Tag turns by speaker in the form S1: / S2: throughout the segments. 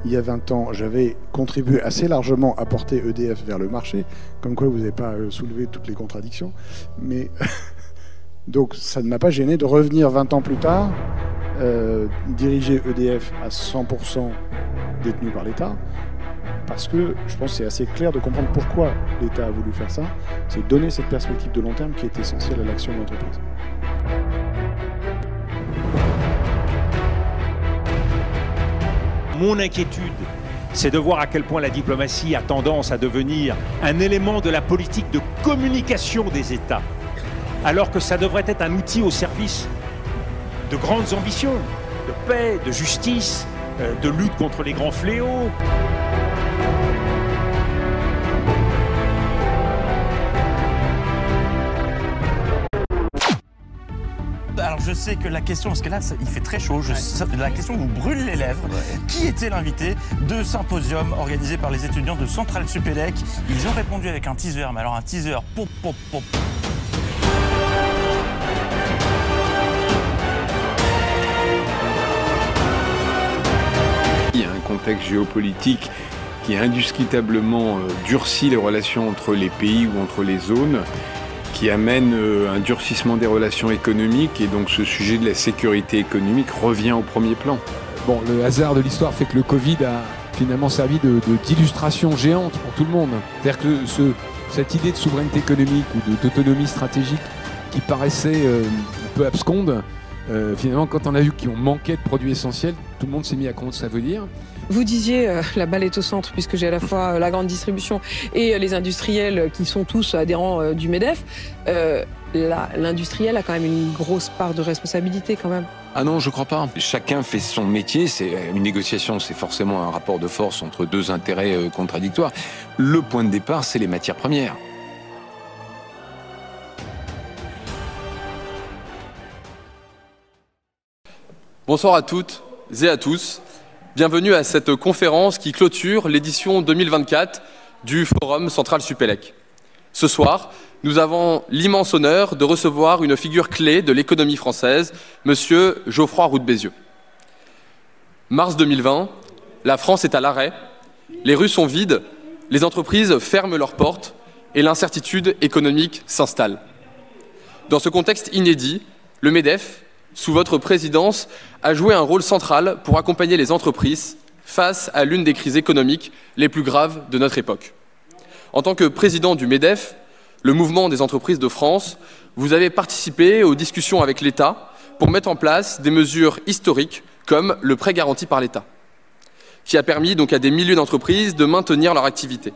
S1: il y a 20 ans, j'avais contribué assez largement à porter EDF vers le marché, comme quoi vous n'avez pas soulevé toutes les contradictions. Mais donc ça ne m'a pas gêné de revenir 20 ans plus tard, diriger EDF à 100% détenu par l'État, parce que je pense que c'est assez clair de comprendre pourquoi l'État a voulu faire ça. C'est donner cette perspective de long terme qui est essentielle à l'action de l'entreprise.
S2: Mon inquiétude, c'est de voir à quel point la diplomatie a tendance à devenir un élément de la politique de communication des États, alors que ça devrait être un outil au service de grandes ambitions, de paix, de justice, de lutte contre les grands fléaux.
S3: Alors je sais que la question, parce que là il fait très chaud, la question vous brûle les lèvres. Ouais. Qui était l'invité de symposium organisé par les étudiants de Centrale Supélec? Ils ont répondu avec un teaser, mais alors un teaser pop pop pop.
S4: Il y a un contexte géopolitique qui a indiscutablement durci les relations entre les pays ou entre les zones, qui amène un durcissement des relations économiques, et donc ce sujet de la sécurité économique revient au premier plan.
S5: Bon, le hasard de l'histoire fait que le Covid a finalement servi d'illustration géante pour tout le monde. C'est-à-dire que cette idée de souveraineté économique ou d'autonomie stratégique qui paraissait un peu absconde, finalement quand on a vu qu'on manquait de produits essentiels, tout le monde s'est mis à comprendre ce que ça veut dire.
S6: Vous disiez la balle est au centre, puisque j'ai à la fois la grande distribution et les industriels qui sont tous adhérents du MEDEF. L'industriel a quand même une grosse part de responsabilité quand même.
S7: Ah non, je crois pas. Chacun fait son métier. C'est une négociation, c'est forcément un rapport de force entre deux intérêts contradictoires. Le point de départ, c'est les matières premières.
S8: Bonsoir à toutes et à tous. Bienvenue à cette conférence qui clôture l'édition 2024 du Forum Centrale Supélec. Ce soir, nous avons l'immense honneur de recevoir une figure clé de l'économie française, Monsieur Geoffroy Roux de Bézieux. Mars 2020, la France est à l'arrêt, les rues sont vides, les entreprises ferment leurs portes et l'incertitude économique s'installe. Dans ce contexte inédit, le MEDEF, sous votre présidence, a joué un rôle central pour accompagner les entreprises face à l'une des crises économiques les plus graves de notre époque. En tant que président du MEDEF, le mouvement des entreprises de France, vous avez participé aux discussions avec l'État pour mettre en place des mesures historiques comme le prêt garanti par l'État, qui a permis donc à des milliers d'entreprises de maintenir leur activité.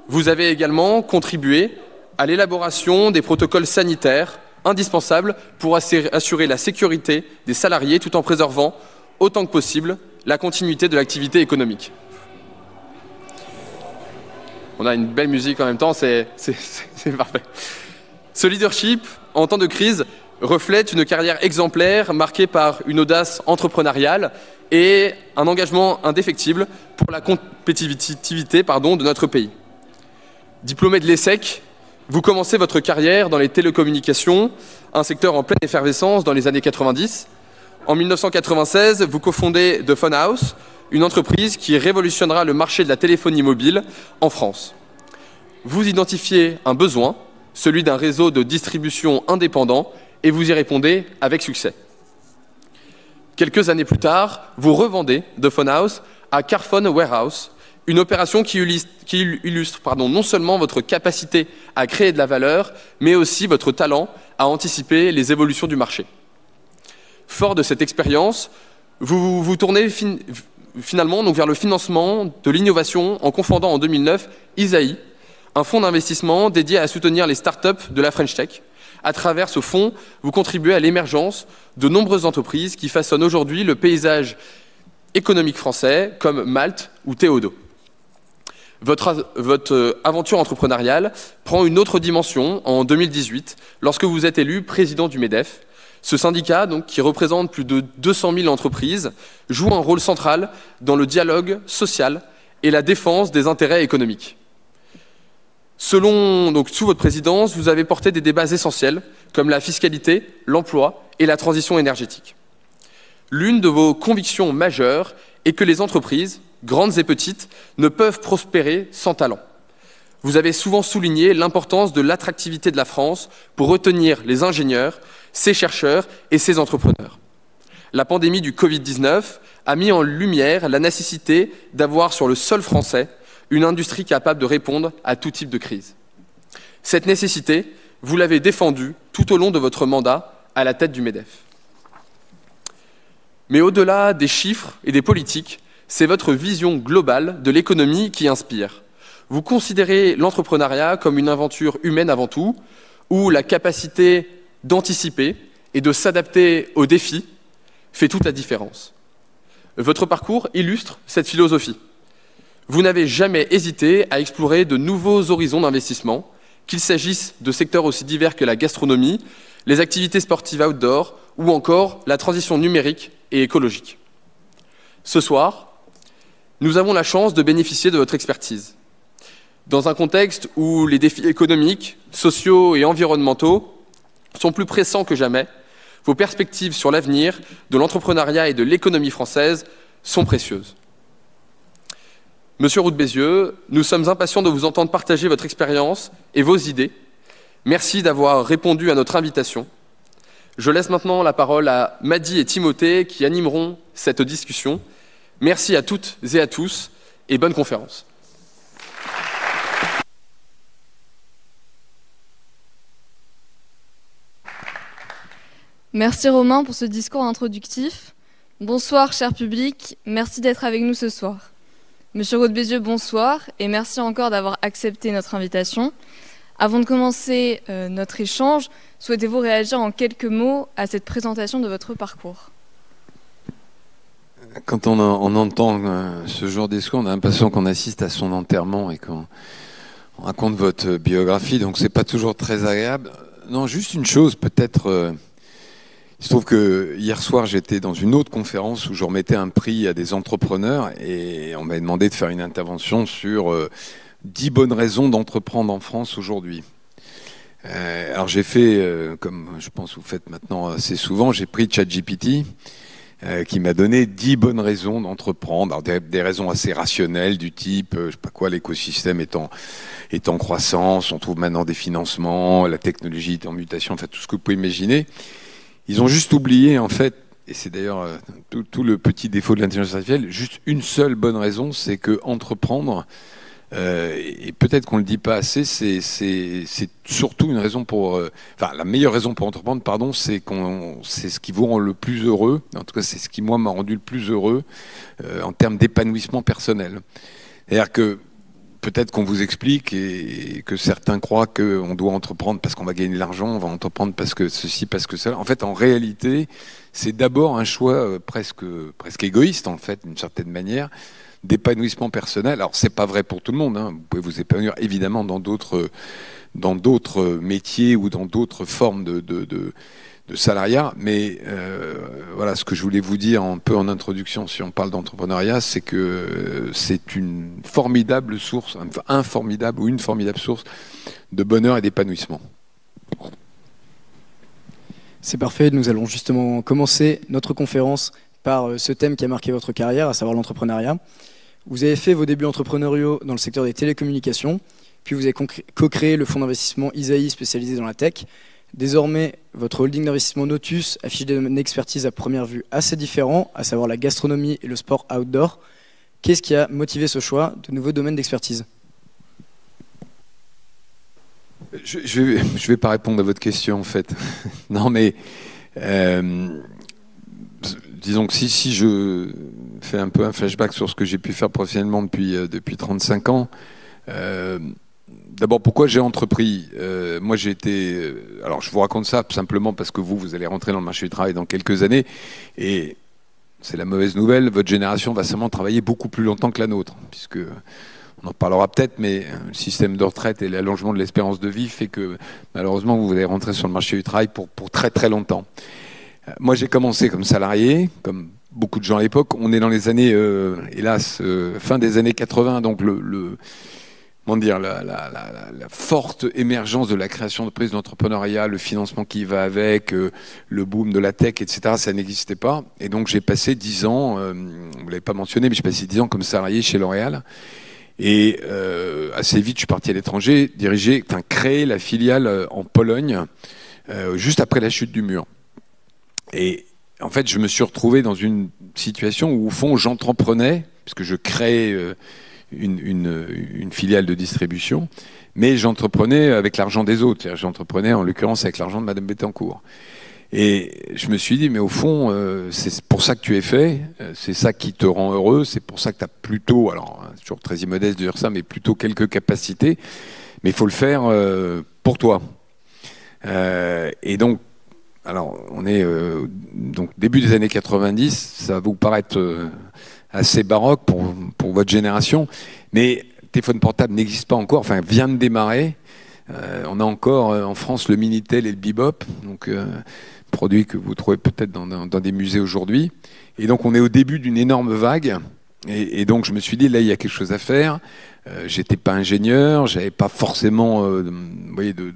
S8: Vous avez également contribué à l'élaboration des protocoles sanitaires indispensables pour assurer la sécurité des salariés tout en préservant autant que possible la continuité de l'activité économique. On a une belle musique en même temps, c'est parfait. Ce leadership, en temps de crise, reflète une carrière exemplaire marquée par une audace entrepreneuriale et un engagement indéfectible pour la compétitivité de notre pays. Diplômé de l'ESSEC, vous commencez votre carrière dans les télécommunications, un secteur en pleine effervescence dans les années 90. En 1996, vous cofondez The Phone House, une entreprise qui révolutionnera le marché de la téléphonie mobile en France. Vous identifiez un besoin, celui d'un réseau de distribution indépendant, et vous y répondez avec succès. Quelques années plus tard, vous revendez The Phone House à Carphone Warehouse, une opération qui illustre non seulement votre capacité à créer de la valeur, mais aussi votre talent à anticiper les évolutions du marché. Fort de cette expérience, vous vous tournez finalement vers le financement de l'innovation en confondant en 2009 Isaïe, un fonds d'investissement dédié à soutenir les startups de la French Tech. À travers ce fonds, vous contribuez à l'émergence de nombreuses entreprises qui façonnent aujourd'hui le paysage économique français, comme Malte ou Théodo. Votre aventure entrepreneuriale prend une autre dimension en 2018, lorsque vous êtes élu président du MEDEF. Ce syndicat, qui représente plus de 200 000 entreprises, joue un rôle central dans le dialogue social et la défense des intérêts économiques. Sous votre présidence, vous avez porté des débats essentiels, comme la fiscalité, l'emploi et la transition énergétique. L'une de vos convictions majeures est que les entreprises, grandes et petites, ne peuvent prospérer sans talent. Vous avez souvent souligné l'importance de l'attractivité de la France pour retenir les ingénieurs, ses chercheurs et ses entrepreneurs. La pandémie du Covid-19 a mis en lumière la nécessité d'avoir sur le sol français une industrie capable de répondre à tout type de crise. Cette nécessité, vous l'avez défendue tout au long de votre mandat à la tête du MEDEF. Mais au-delà des chiffres et des politiques, c'est votre vision globale de l'économie qui inspire. Vous considérez l'entrepreneuriat comme une aventure humaine avant tout, où la capacité d'anticiper et de s'adapter aux défis fait toute la différence. Votre parcours illustre cette philosophie. Vous n'avez jamais hésité à explorer de nouveaux horizons d'investissement, qu'il s'agisse de secteurs aussi divers que la gastronomie, les activités sportives outdoor ou encore la transition numérique et écologique. Ce soir, nous avons la chance de bénéficier de votre expertise. Dans un contexte où les défis économiques, sociaux et environnementaux sont plus pressants que jamais, vos perspectives sur l'avenir de l'entrepreneuriat et de l'économie française sont précieuses. Monsieur Roux de Bézieux, nous sommes impatients de vous entendre partager votre expérience et vos idées. Merci d'avoir répondu à notre invitation. Je laisse maintenant la parole à Mady et Timothée qui animeront cette discussion. Merci à toutes et à tous et bonne conférence.
S9: Merci Romain pour ce discours introductif. Bonsoir cher public, merci d'être avec nous ce soir. Monsieur Roux de Bézieux, bonsoir et merci encore d'avoir accepté notre invitation. Avant de commencer notre échange, souhaitez-vous réagir en quelques mots à cette présentation de votre parcours ?
S5: Quand on entend ce genre de discours, on a l'impression qu'on assiste à son enterrement et qu'on raconte votre biographie, donc c'est pas toujours très agréable. Non, juste une chose, peut-être... Il se trouve que hier soir, j'étais dans une autre conférence où je remettais un prix à des entrepreneurs et on m'a demandé de faire une intervention sur 10 bonnes raisons d'entreprendre en France aujourd'hui. Alors j'ai fait, comme je pense que vous faites maintenant assez souvent, j'ai pris ChatGPT qui m'a donné 10 bonnes raisons d'entreprendre. Alors des raisons assez rationnelles du type, je sais pas quoi, l'écosystème est en croissance, on trouve maintenant des financements, la technologie est en mutation, enfin tout ce que vous pouvez imaginer. Ils ont juste oublié, en fait, et c'est d'ailleurs tout le petit défaut de l'intelligence artificielle, juste une seule bonne raison, c'est que entreprendre, et peut-être qu'on le dit pas assez, c'est surtout une raison pour... Enfin, la meilleure raison pour entreprendre, pardon, c'est ce qui vous rend le plus heureux. En tout cas, c'est ce qui, moi, m'a rendu le plus heureux en termes d'épanouissement personnel. C'est-à-dire que peut-être qu'on vous explique et que certains croient qu'on doit entreprendre parce qu'on va gagner de l'argent, on va entreprendre parce que ceci, parce que cela. En fait, en réalité, c'est d'abord un choix presque égoïste, en fait, d'une certaine manière, d'épanouissement personnel. Alors, c'est pas vrai pour tout le monde, hein. Vous pouvez vous épanouir évidemment dans d'autres métiers ou dans d'autres formes de salariat, mais voilà, ce que je voulais vous dire un peu en introduction, si on parle d'entrepreneuriat, c'est que c'est une formidable source, une formidable source de bonheur et d'épanouissement.
S10: C'est parfait, nous allons justement commencer notre conférence par ce thème qui a marqué votre carrière, à savoir l'entrepreneuriat. Vous avez fait vos débuts entrepreneuriaux dans le secteur des télécommunications, puis vous avez co-créé le fonds d'investissement Isaïe spécialisé dans la tech. Désormais, votre holding d'investissement Notus affiche des domaines d'expertise à première vue assez différents, à savoir la gastronomie et le sport outdoor. Qu'est-ce qui a motivé ce choix de nouveaux domaines d'expertise ?
S5: Je vais pas répondre à votre question, en fait. Non, mais disons que si je fais un peu un flashback sur ce que j'ai pu faire professionnellement depuis 35 ans, d'abord, pourquoi j'ai entrepris ? Moi, j'ai été... alors, je vous raconte ça simplement parce que vous allez rentrer dans le marché du travail dans quelques années. Et c'est la mauvaise nouvelle, votre génération va sûrement travailler beaucoup plus longtemps que la nôtre, puisque, on en parlera peut-être, mais le système de retraite et l'allongement de l'espérance de vie fait que, malheureusement, vous allez rentrer sur le marché du travail pour très très longtemps. Moi, j'ai commencé comme salarié, comme beaucoup de gens à l'époque. On est dans les années, hélas, fin des années 80, donc
S4: comment dire, la forte émergence de la création d'entreprises d'entrepreneuriat, le financement qui va avec, le boom de la tech, etc., ça n'existait pas. Et donc j'ai passé 10 ans, vous ne l'avez pas mentionné, mais j'ai passé 10 ans comme salarié chez L'Oréal. Et assez vite, je suis parti à l'étranger, créer la filiale en Pologne, juste après la chute du mur. Et en fait, je me suis retrouvé dans une situation où, au fond, j'entreprenais, puisque je créais une filiale de distribution, mais j'entreprenais avec l'argent des autres. J'entreprenais, en l'occurrence, avec l'argent de Madame Bettencourt. Et je me suis dit, mais au fond, c'est pour ça que tu es fait, c'est ça qui te rend heureux, c'est pour ça que tu as plutôt, alors, c'est toujours très immodeste de dire ça, mais plutôt quelques capacités, mais il faut le faire pour toi. Et donc, alors, on est donc début des années 90, ça va vous paraître assez baroque pour votre génération, mais le téléphone portable n'existe pas encore, enfin, vient de démarrer. On a encore en France le Minitel et le Bebop, donc produits que vous trouvez peut-être dans des musées aujourd'hui. Et donc on est au début d'une énorme vague. Et donc je me suis dit, là il y a quelque chose à faire. J'étais pas ingénieur, j'avais pas forcément de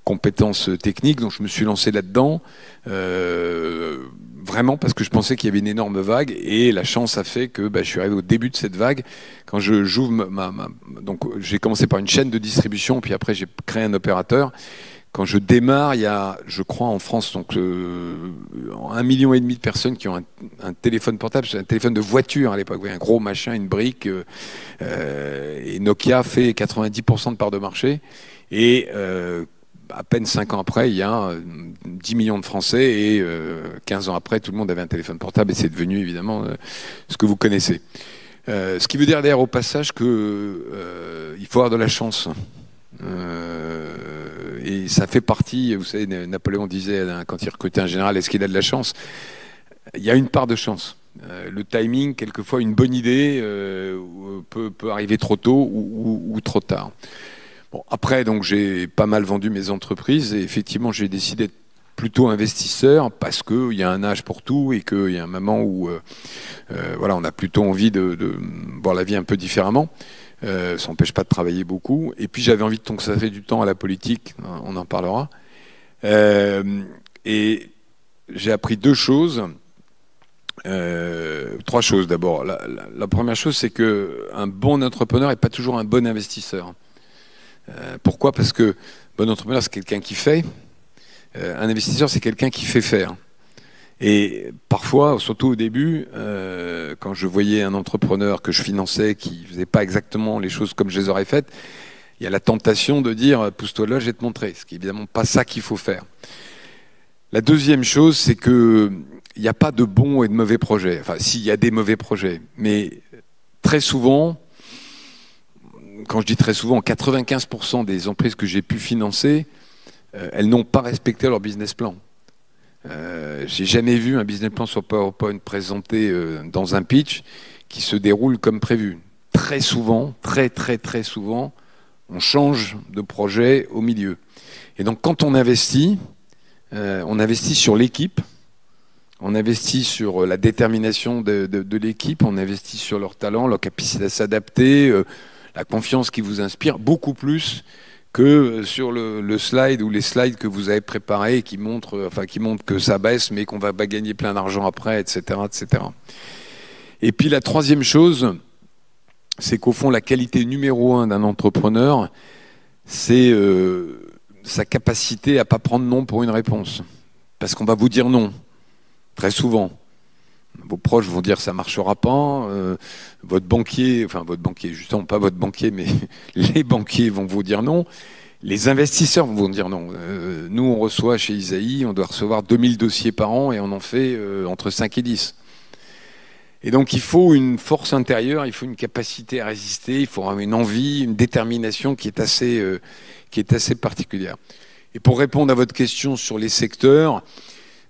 S4: compétences techniques, donc je me suis lancé là-dedans. Vraiment parce que je pensais qu'il y avait une énorme vague, et la chance a fait que je suis arrivé au début de cette vague. Quand j'ouvre donc j'ai commencé par une chaîne de distribution, puis après j'ai créé un opérateur. Quand je démarre, il y a, je crois, en France, donc 1,5 million de personnes qui ont un téléphone portable, un téléphone de voiture à l'époque, un gros machin, une brique, et Nokia fait 90% de part de marché, et à peine 5 ans après, il y a 10 millions de Français, et 15 ans après, tout le monde avait un téléphone portable, et c'est devenu évidemment ce que vous connaissez. Ce qui veut dire d'ailleurs au passage qu'il faut avoir de la chance. Et ça fait partie, vous savez, Napoléon disait quand il recrutait un général, est-ce qu'il a de la chance? Il y a une part de chance. Le timing, quelquefois, une bonne idée peut arriver trop tôt ou trop tard. Bon, après, donc, j'ai pas mal vendu mes entreprises, et effectivement, j'ai décidé d'être plutôt investisseur, parce qu'il y a un âge pour tout, et qu'il y a un moment où voilà, on a plutôt envie de voir la vie un peu différemment. Ça n'empêche pas de travailler beaucoup. Et puis j'avais envie de consacrer du temps à la politique, on en parlera. Et j'ai appris 2 choses. 3 choses d'abord. La première chose, c'est qu'un bon entrepreneur n'est pas toujours un bon investisseur. Pourquoi? Parce que bon entrepreneur, c'est quelqu'un qui fait. Un investisseur, c'est quelqu'un qui fait faire. Et parfois, surtout au début, quand je voyais un entrepreneur que je finançais qui ne faisait pas exactement les choses comme je les aurais faites, il y a la tentation de dire « pousse-toi là, je vais te montrer », ce qui n'est évidemment pas ça qu'il faut faire. La deuxième chose, c'est qu'il n'y a pas de bons et de mauvais projets. Enfin, si, il y a des mauvais projets, mais très souvent, quand je dis très souvent, 95% des entreprises que j'ai pu financer, elles n'ont pas respecté leur business plan. J'ai jamais vu un business plan sur PowerPoint présenté dans un pitch qui se déroule comme prévu. Très souvent, très souvent, on change de projet au milieu. Et donc quand on investit sur l'équipe, on investit sur la détermination de l'équipe, on investit sur leur talent, leur capacité à s'adapter, la confiance qui vous inspire, beaucoup plus que sur le slide ou les slides que vous avez préparés qui montrent que ça baisse mais qu'on va pas gagner plein d'argent après, etc., etc. Et puis la troisième chose, c'est qu'au fond la qualité numéro 1 d'un entrepreneur, c'est sa capacité à pas prendre non pour une réponse. Parce qu'on va vous dire non, très souvent. Vos proches vont dire ça marchera pas, votre banquier, justement pas votre banquier, mais les banquiers vont vous dire non, les investisseurs vont vous dire non. Nous on reçoit chez Isaïe, on doit recevoir 2000 dossiers par an et on en fait entre 5 et 10. Et donc il faut une force intérieure, il faut une capacité à résister, il faut avoir une envie, une détermination qui est assez particulière. Et pour répondre à votre question sur les secteurs,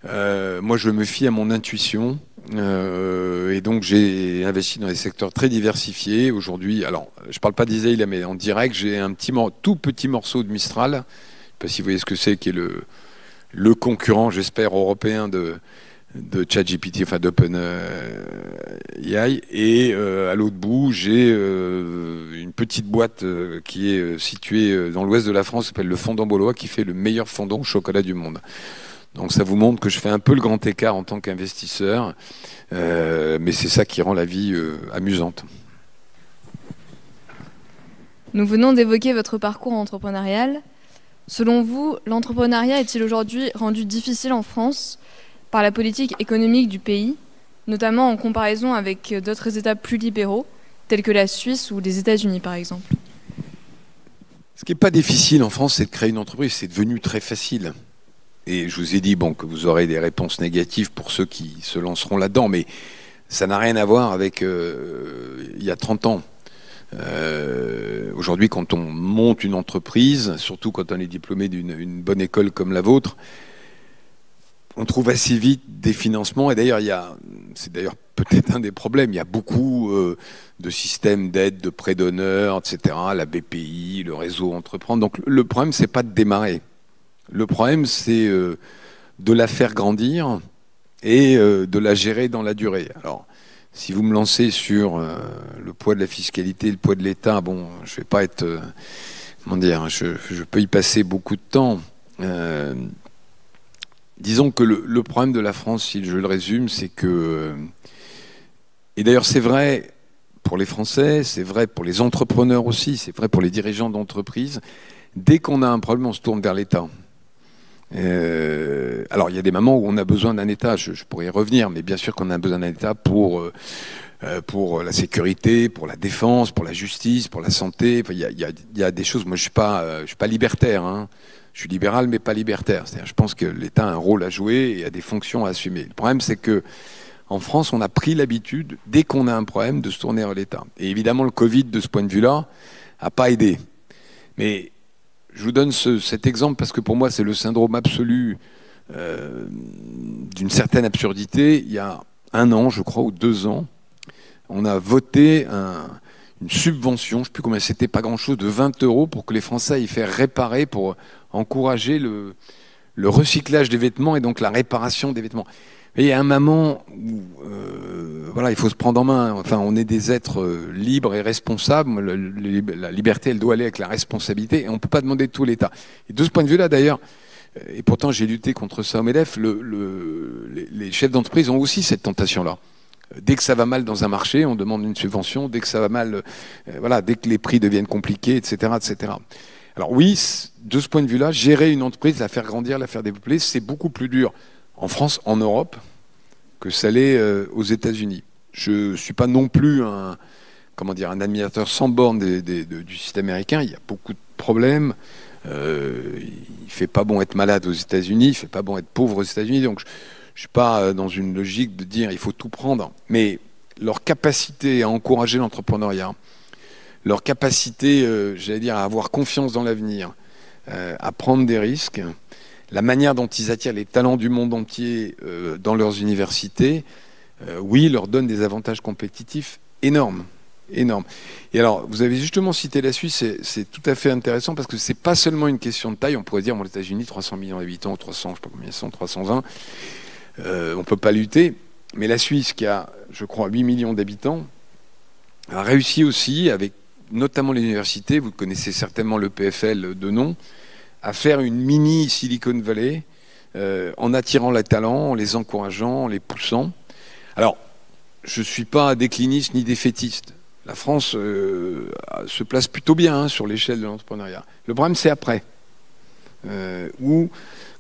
S4: moi je me fie à mon intuition. Et donc j'ai investi dans des secteurs très diversifiés. Aujourd'hui, alors je parle pas d'Isaïe là, mais en direct, j'ai un tout petit morceau de Mistral. Je ne sais pas si vous voyez ce que c'est, qui est le concurrent, j'espère, européen ChatGPT, enfin d'OpenAI, et à l'autre bout, j'ai une petite boîte qui est située dans l'ouest de la France, qui s'appelle le Fondant Baulois, qui fait le meilleur fondant au chocolat du monde. Donc ça vous montre que je fais un peu le grand écart en tant qu'investisseur, mais c'est ça qui rend la vie amusante.
S9: Nous venons d'évoquer votre parcours entrepreneurial. Selon vous, l'entrepreneuriat est-il aujourd'hui rendu difficile en France par la politique économique du pays, notamment en comparaison avec d'autres États plus libéraux, tels que la Suisse ou les États-Unis par exemple?
S4: Ce qui n'est pas difficile en France, c'est de créer une entreprise. C'est devenu très facile. Et je vous ai dit que vous aurez des réponses négatives pour ceux qui se lanceront là-dedans, mais ça n'a rien à voir avec il y a 30 ans. Aujourd'hui, quand on monte une entreprise, surtout quand on est diplômé d'une bonne école comme la vôtre, on trouve assez vite des financements. Et d'ailleurs, c'est d'ailleurs peut-être un des problèmes, il y a beaucoup de systèmes d'aide, de prêts d'honneur, etc., la BPI, le réseau Entreprendre. Donc le problème, c'est pas de démarrer. Le problème, c'est de la faire grandir et de la gérer dans la durée. Alors, si vous me lancez sur le poids de la fiscalité, le poids de l'État, bon, je vais pas être... comment dire, je peux y passer beaucoup de temps. Disons que le problème de la France, si je le résume, c'est que... et d'ailleurs, c'est vrai pour les Français, c'est vrai pour les entrepreneurs aussi, c'est vrai pour les dirigeants d'entreprise. Dès qu'on a un problème, on se tourne vers l'État. Alors, il y a des moments où on a besoin d'un État, je pourrais y revenir, mais bien sûr qu'on a besoin d'un État pour la sécurité, pour la défense, pour la justice, pour la santé. Enfin, il y a des choses. Moi, je suis pas libertaire. Hein. Je suis libéral, mais pas libertaire. C'est-à-dire, je pense que l'État a un rôle à jouer et a des fonctions à assumer. Le problème, c'est que en France, on a pris l'habitude, dès qu'on a un problème, de se tourner vers l'État. Et évidemment, le Covid, de ce point de vue-là, n'a pas aidé. Mais je vous donne cet exemple parce que pour moi, c'est le syndrome absolu d'une certaine absurdité. Il y a 1 an, je crois, ou 2 ans, on a voté une subvention, je ne sais plus combien c'était, pas grand-chose, de 20 € pour que les Français aillent faire réparer, pour encourager le recyclage des vêtements et donc la réparation des vêtements. Mais il y a un moment où voilà, il faut se prendre en main. Enfin, on est des êtres libres et responsables. La liberté, elle doit aller avec la responsabilité et on ne peut pas demander de tout l'État. Et de ce point de vue-là, d'ailleurs, et pourtant j'ai lutté contre ça au MEDEF, les chefs d'entreprise ont aussi cette tentation-là. Dès que ça va mal dans un marché, on demande une subvention. Dès que ça va mal, voilà, dès que les prix deviennent compliqués, etc., etc. Alors oui, de ce point de vue-là, gérer une entreprise, la faire grandir, la faire développer, c'est beaucoup plus dur en France, en Europe, que ça l'est aux États-Unis. Je ne suis pas non plus un admirateur sans borne du système américain. Il y a beaucoup de problèmes. Il ne fait pas bon être malade aux États-Unis, il ne fait pas bon être pauvre aux États-Unis. Donc je ne suis pas dans une logique de dire il faut tout prendre. Mais leur capacité à encourager l'entrepreneuriat, leur capacité, j'allais dire, à avoir confiance dans l'avenir, à prendre des risques, la manière dont ils attirent les talents du monde entier dans leurs universités, oui, leur donne des avantages compétitifs énormes. Énormes. Et alors, vous avez justement cité la Suisse, c'est tout à fait intéressant parce que c'est pas seulement une question de taille. On pourrait dire, les États-Unis, 300 millions d'habitants, 300, je sais pas combien ils sont, 320, on peut pas lutter. Mais la Suisse, qui a, je crois, 8 millions d'habitants, a réussi aussi, avec notamment les universités, vous connaissez certainement le PFL de nom, à faire une mini Silicon Valley en attirant les talents, en les encourageant, en les poussant. Alors, je ne suis pas décliniste ni défaitiste. La France se place plutôt bien sur l'échelle de l'entrepreneuriat. Le problème, c'est après. Où,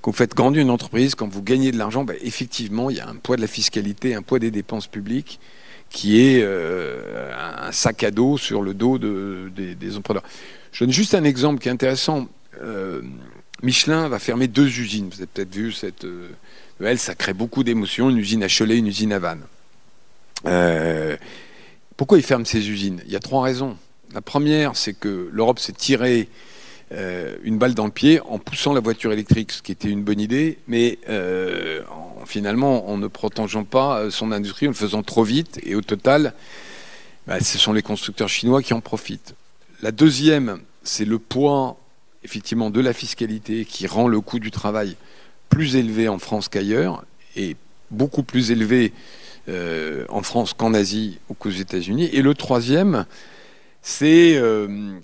S4: quand vous faites grandir une entreprise, quand vous gagnez de l'argent, effectivement, il y a un poids de la fiscalité, un poids des dépenses publiques qui est un sac à dos sur le dos des entrepreneurs. Je donne juste un exemple qui est intéressant. Michelin va fermer 2 usines. Vous avez peut-être vu cette nouvelle, ça crée beaucoup d'émotions. Une usine à Cholet, une usine à Vannes. Pourquoi ils ferment ces usines? Il y a 3 raisons. La première, c'est que l'Europe s'est tirée une balle dans le pied en poussant la voiture électrique, ce qui était une bonne idée, mais finalement en ne protégeant pas son industrie, en le faisant trop vite, et au total, ce sont les constructeurs chinois qui en profitent. La deuxième, c'est le poids effectivement de la fiscalité qui rend le coût du travail plus élevé en France qu'ailleurs, et beaucoup plus élevés en France qu'en Asie ou qu'aux États-Unis. Et le troisième, c'est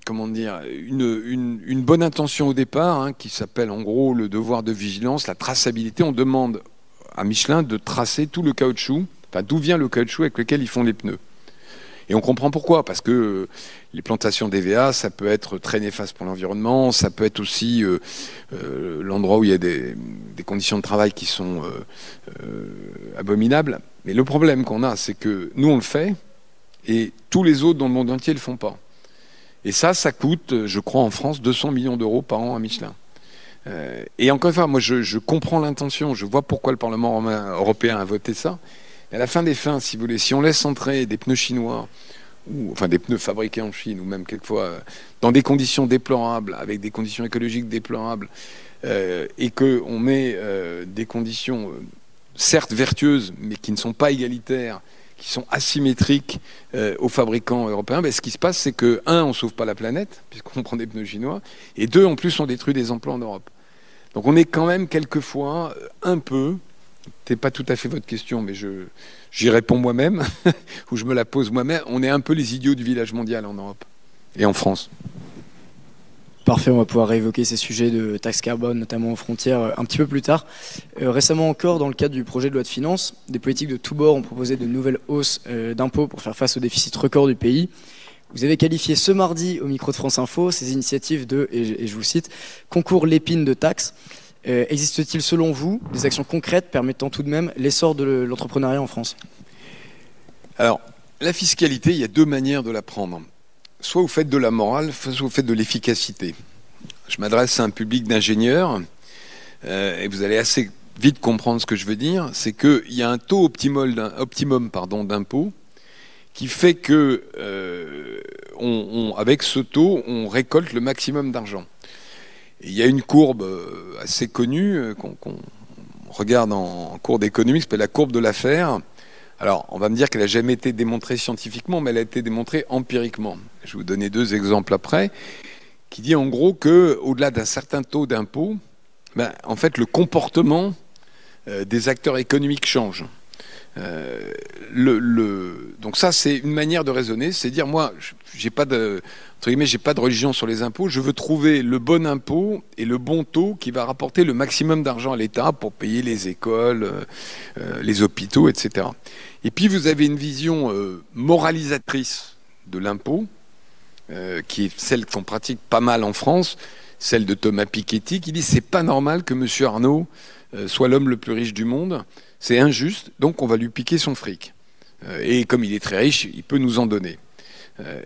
S4: comment dire, une bonne intention au départ, qui s'appelle en gros le devoir de vigilance, la traçabilité. On demande à Michelin de tracer tout le caoutchouc, enfin d'où vient le caoutchouc avec lequel ils font les pneus. Et on comprend pourquoi, parce que les plantations d'EVA, ça peut être très néfaste pour l'environnement, ça peut être aussi l'endroit où il y a des conditions de travail qui sont abominables. Mais le problème qu'on a, c'est que nous, on le fait, et tous les autres dans le monde entier ne le font pas. Et ça coûte, je crois, en France, 200 millions d'euros par an à Michelin. Et encore une fois, moi, je comprends l'intention, je vois pourquoi le Parlement européen a voté ça. Et à la fin des fins, si vous voulez, si on laisse entrer des pneus chinois, ou enfin des pneus fabriqués en Chine, ou même quelquefois dans des conditions déplorables, avec des conditions écologiques déplorables, et qu'on met des conditions certes vertueuses, mais qui ne sont pas égalitaires, qui sont asymétriques aux fabricants européens, ce qui se passe, c'est que, un, on ne sauve pas la planète, puisqu'on prend des pneus chinois, et deux, en plus, on détruit des emplois en Europe. Donc on est quand même quelquefois un peu... C'est pas tout à fait votre question, mais j'y réponds moi-même, ou je me la pose moi-même. On est un peu les idiots du village mondial en Europe et en France.
S10: Parfait, on va pouvoir réévoquer ces sujets de taxe carbone, notamment aux frontières, un petit peu plus tard. Récemment encore, dans le cadre du projet de loi de finances, des politiques de tous bords ont proposé de nouvelles hausses d'impôts pour faire face au déficit record du pays. Vous avez qualifié ce mardi au micro de France Info ces initiatives de, et je vous cite, concours l'épine de taxes. Existe-t-il selon vous des actions concrètes permettant tout de même l'essor de l'entrepreneuriat en France?
S4: Alors, la fiscalité, il y a deux manières de la prendre. Soit vous faites de la morale, soit vous faites de l'efficacité. Je m'adresse à un public d'ingénieurs, et vous allez assez vite comprendre ce que je veux dire. C'est qu'il y a un taux optimum d'impôt qui fait que, avec ce taux, on récolte le maximum d'argent. Il y a une courbe assez connue qu'on regarde en cours d'économie, qui s'appelle la courbe de l'affaire. Alors, on va me dire qu'elle n'a jamais été démontrée scientifiquement, mais elle a été démontrée empiriquement. Je vais vous donner deux exemples après, qui dit en gros qu'au-delà d'un certain taux d'impôt, en fait, le comportement des acteurs économiques change. Donc ça, c'est une manière de raisonner, c'est dire, moi, j'ai pas de religion sur les impôts, je veux trouver le bon impôt et le bon taux qui va rapporter le maximum d'argent à l'État pour payer les écoles, les hôpitaux, etc. Et puis vous avez une vision moralisatrice de l'impôt, qui est celle qu'on pratique pas mal en France, celle de Thomas Piketty, qui dit c'est pas normal que Monsieur Arnault soit l'homme le plus riche du monde, c'est injuste, donc on va lui piquer son fric. Et comme il est très riche, il peut nous en donner.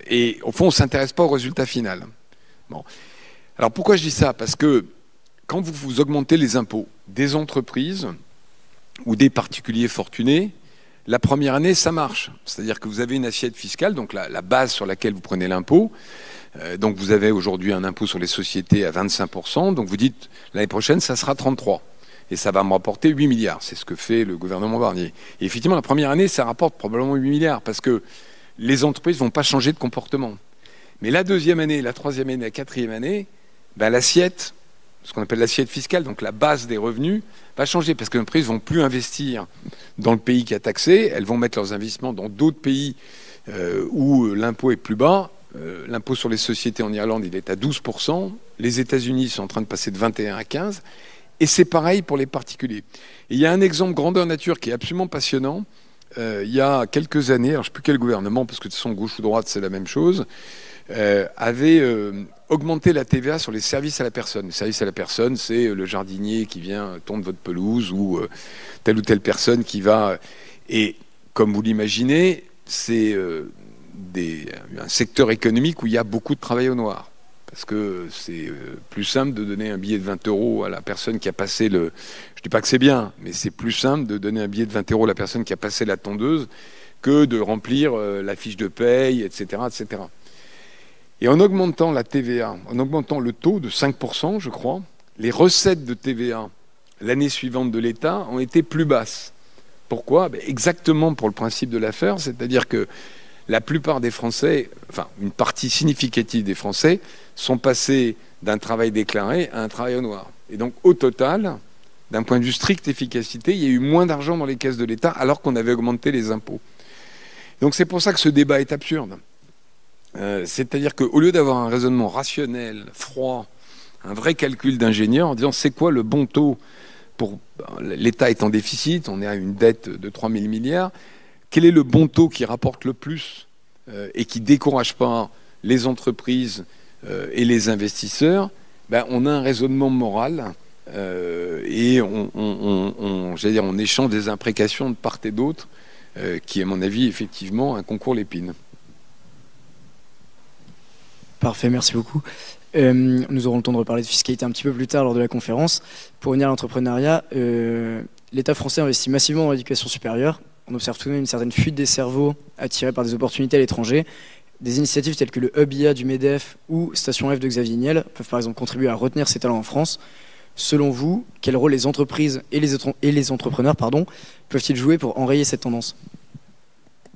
S4: Et au fond, on ne s'intéresse pas au résultat final. Bon. Alors pourquoi je dis ça? Parce que quand vous augmentez les impôts des entreprises ou des particuliers fortunés, la première année, ça marche. C'est-à-dire que vous avez une assiette fiscale, donc la base sur laquelle vous prenez l'impôt. Donc vous avez aujourd'hui un impôt sur les sociétés à 25%. Donc vous dites, l'année prochaine, ça sera 33%. Et ça va me rapporter 8 milliards. C'est ce que fait le gouvernement Barnier. Et effectivement, la première année, ça rapporte probablement 8 milliards parce que les entreprises ne vont pas changer de comportement. Mais la deuxième année, la troisième année, la quatrième année, l'assiette, ce qu'on appelle l'assiette fiscale, donc la base des revenus, va changer parce que les entreprises ne vont plus investir dans le pays qui a taxé, elles vont mettre leurs investissements dans d'autres pays où l'impôt est plus bas. L'impôt sur les sociétés en Irlande, il est à 12%. Les États-Unis sont en train de passer de 21 à 15%. Et c'est pareil pour les particuliers. Et il y a un exemple grandeur nature qui est absolument passionnant. Il y a quelques années, alors je ne sais plus quel gouvernement, parce que de toute façon, gauche ou droite, c'est la même chose, avait augmenté la TVA sur les services à la personne. Les services à la personne, c'est le jardinier qui vient tondre votre pelouse ou telle personne qui va... Et comme vous l'imaginez, c'est un secteur économique où il y a beaucoup de travail au noir. Parce que c'est plus simple de donner un billet de 20 € à la personne qui a passé le... Je ne dis pas que c'est bien, mais c'est plus simple de donner un billet de 20 € à la personne qui a passé la tondeuse que de remplir la fiche de paye, etc., etc. Et en augmentant la TVA, en augmentant le taux de 5%, je crois, les recettes de TVA l'année suivante de l'État ont été plus basses. Pourquoi? Exactement pour le principe de l'affaire, c'est-à-dire que la plupart des Français, enfin une partie significative des Français, sont passés d'un travail déclaré à un travail au noir. Et donc au total, d'un point de vue strict efficacité, il y a eu moins d'argent dans les caisses de l'État alors qu'on avait augmenté les impôts. Donc c'est pour ça que ce débat est absurde. C'est-à-dire qu'au lieu d'avoir un raisonnement rationnel, froid, un vrai calcul d'ingénieur en disant c'est quoi le bon taux pour l'État est en déficit, on est à une dette de 3 000 milliards, quel est le bon taux qui rapporte le plus et qui ne décourage pas les entreprises et les investisseurs, on a un raisonnement moral et on échange des imprécations de part et d'autre qui est, à mon avis, effectivement un concours Lépine.
S10: Parfait, merci beaucoup. Nous aurons le temps de reparler de fiscalité un petit peu plus tard lors de la conférence. Pour revenir à l'entrepreneuriat, l'État français investit massivement dans l'éducation supérieure. On observe tout de même une certaine fuite des cerveaux attirés par des opportunités à l'étranger. Des initiatives telles que le Hub IA du MEDEF ou Station F de Xavier Niel peuvent par exemple contribuer à retenir ces talents en France. Selon vous, quel rôle les entreprises et les entrepreneurs peuvent-ils jouer pour enrayer cette tendance ?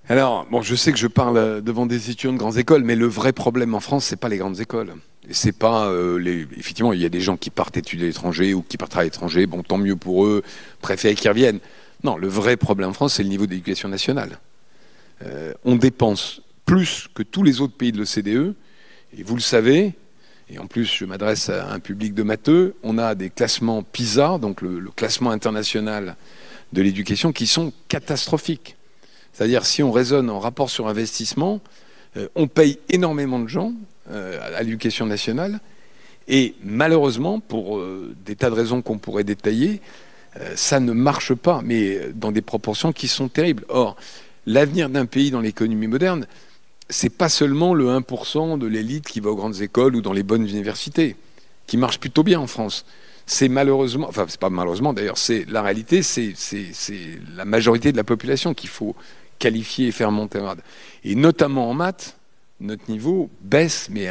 S4: Alors, bon, je sais que je parle devant des étudiants de grandes écoles, mais le vrai problème en France, c'est pas les grandes écoles. C'est pas effectivement, il y a des gens qui partent étudier à l'étranger ou qui partent à l'étranger. Bon, tant mieux pour eux, préfèrent qu'ils reviennent. Non, le vrai problème en France, c'est le niveau d'éducation nationale. On dépense plus que tous les autres pays de l'OCDE, et vous le savez. Et en plus, je m'adresse à un public de matheux. On a des classements PISA, donc le classement international de l'éducation, qui sont catastrophiques. C'est-à-dire, si on raisonne en rapport sur investissement, on paye énormément de gens à l'éducation nationale. Et malheureusement, pour des tas de raisons qu'on pourrait détailler, ça ne marche pas, mais dans des proportions qui sont terribles. Or, l'avenir d'un pays dans l'économie moderne, c'est pas seulement le 1% de l'élite qui va aux grandes écoles ou dans les bonnes universités, qui marche plutôt bien en France. C'est malheureusement, enfin c'est pas malheureusement d'ailleurs, c'est la réalité, c'est la majorité de la population qu'il faut qualifier et faire monter en grade. Et notamment en maths, notre niveau baisse, mais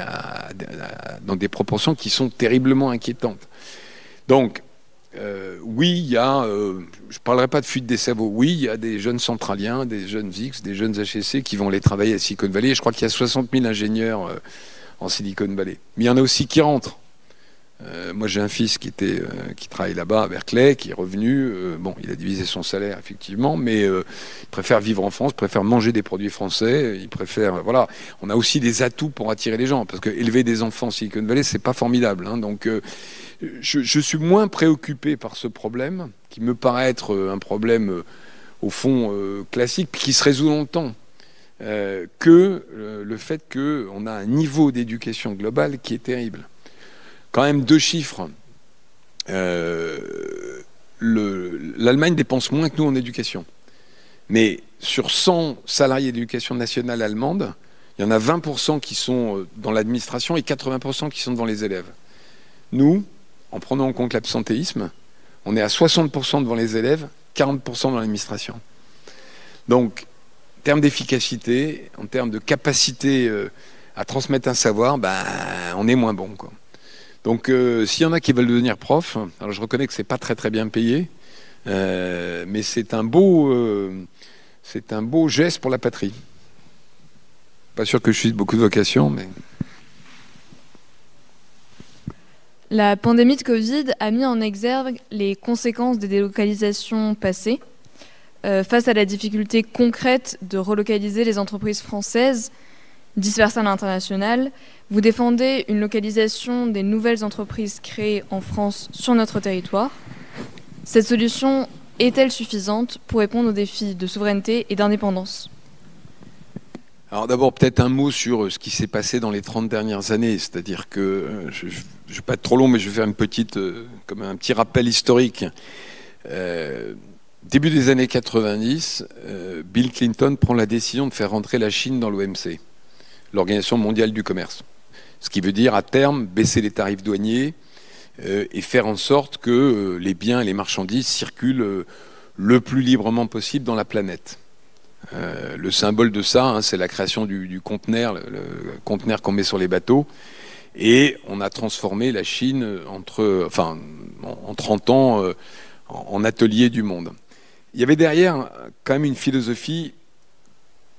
S4: dans des proportions qui sont terriblement inquiétantes. Donc, oui, il y a, je ne parlerai pas de fuite des cerveaux, oui, il y a des jeunes centraliens, des jeunes X, des jeunes HEC qui vont aller travailler à Silicon Valley. Je crois qu'il y a 60 000 ingénieurs en Silicon Valley. Mais il y en a aussi qui rentrent. Moi, j'ai un fils qui travaille là-bas à Berkeley, qui est revenu. Bon, il a divisé son salaire, effectivement, mais il préfère vivre en France, préfère manger des produits français. Il préfère, voilà. On a aussi des atouts pour attirer les gens, parce que élever des enfants en Silicon Valley, c'est pas formidable. Hein, donc, je suis moins préoccupé par ce problème, qui me paraît être un problème au fond classique, puis qui se résout dans le temps, que le fait qu'on a un niveau d'éducation globale qui est terrible. Quand même 2 chiffres. L'Allemagne dépense moins que nous en éducation. Mais sur 100 salariés d'éducation nationale allemande, il y en a 20% qui sont dans l'administration et 80% qui sont devant les élèves. Nous, en prenant en compte l'absentéisme, on est à 60% devant les élèves, 40% dans l'administration. Donc, en termes d'efficacité, en termes de capacité à transmettre un savoir, on est moins bon, quoi. Donc, s'il y en a qui veulent devenir prof, alors je reconnais que c'est pas très très bien payé, mais c'est un beau geste pour la patrie. Pas sûr que je suis de beaucoup de vocation, mais...
S9: La pandémie de Covid a mis en exergue les conséquences des délocalisations passées. Face à la difficulté concrète de relocaliser les entreprises françaises dispersées à l'international, vous défendez une localisation des nouvelles entreprises créées en France sur notre territoire. Cette solution est-elle suffisante pour répondre aux défis de souveraineté et d'indépendance ?
S4: Alors d'abord, peut-être un mot sur ce qui s'est passé dans les 30 dernières années. C'est-à-dire que, je ne vais pas être trop long, mais je vais faire comme un petit rappel historique. Début des années 90, Bill Clinton prend la décision de faire rentrer la Chine dans l'OMC, l'Organisation mondiale du commerce. Ce qui veut dire, à terme, baisser les tarifs douaniers et faire en sorte que les biens et les marchandises circulent le plus librement possible dans la planète. Le symbole de ça, c'est la création du conteneur, le conteneur qu'on met sur les bateaux. Et on a transformé la Chine en 30 ans en atelier du monde. Il y avait derrière quand même une philosophie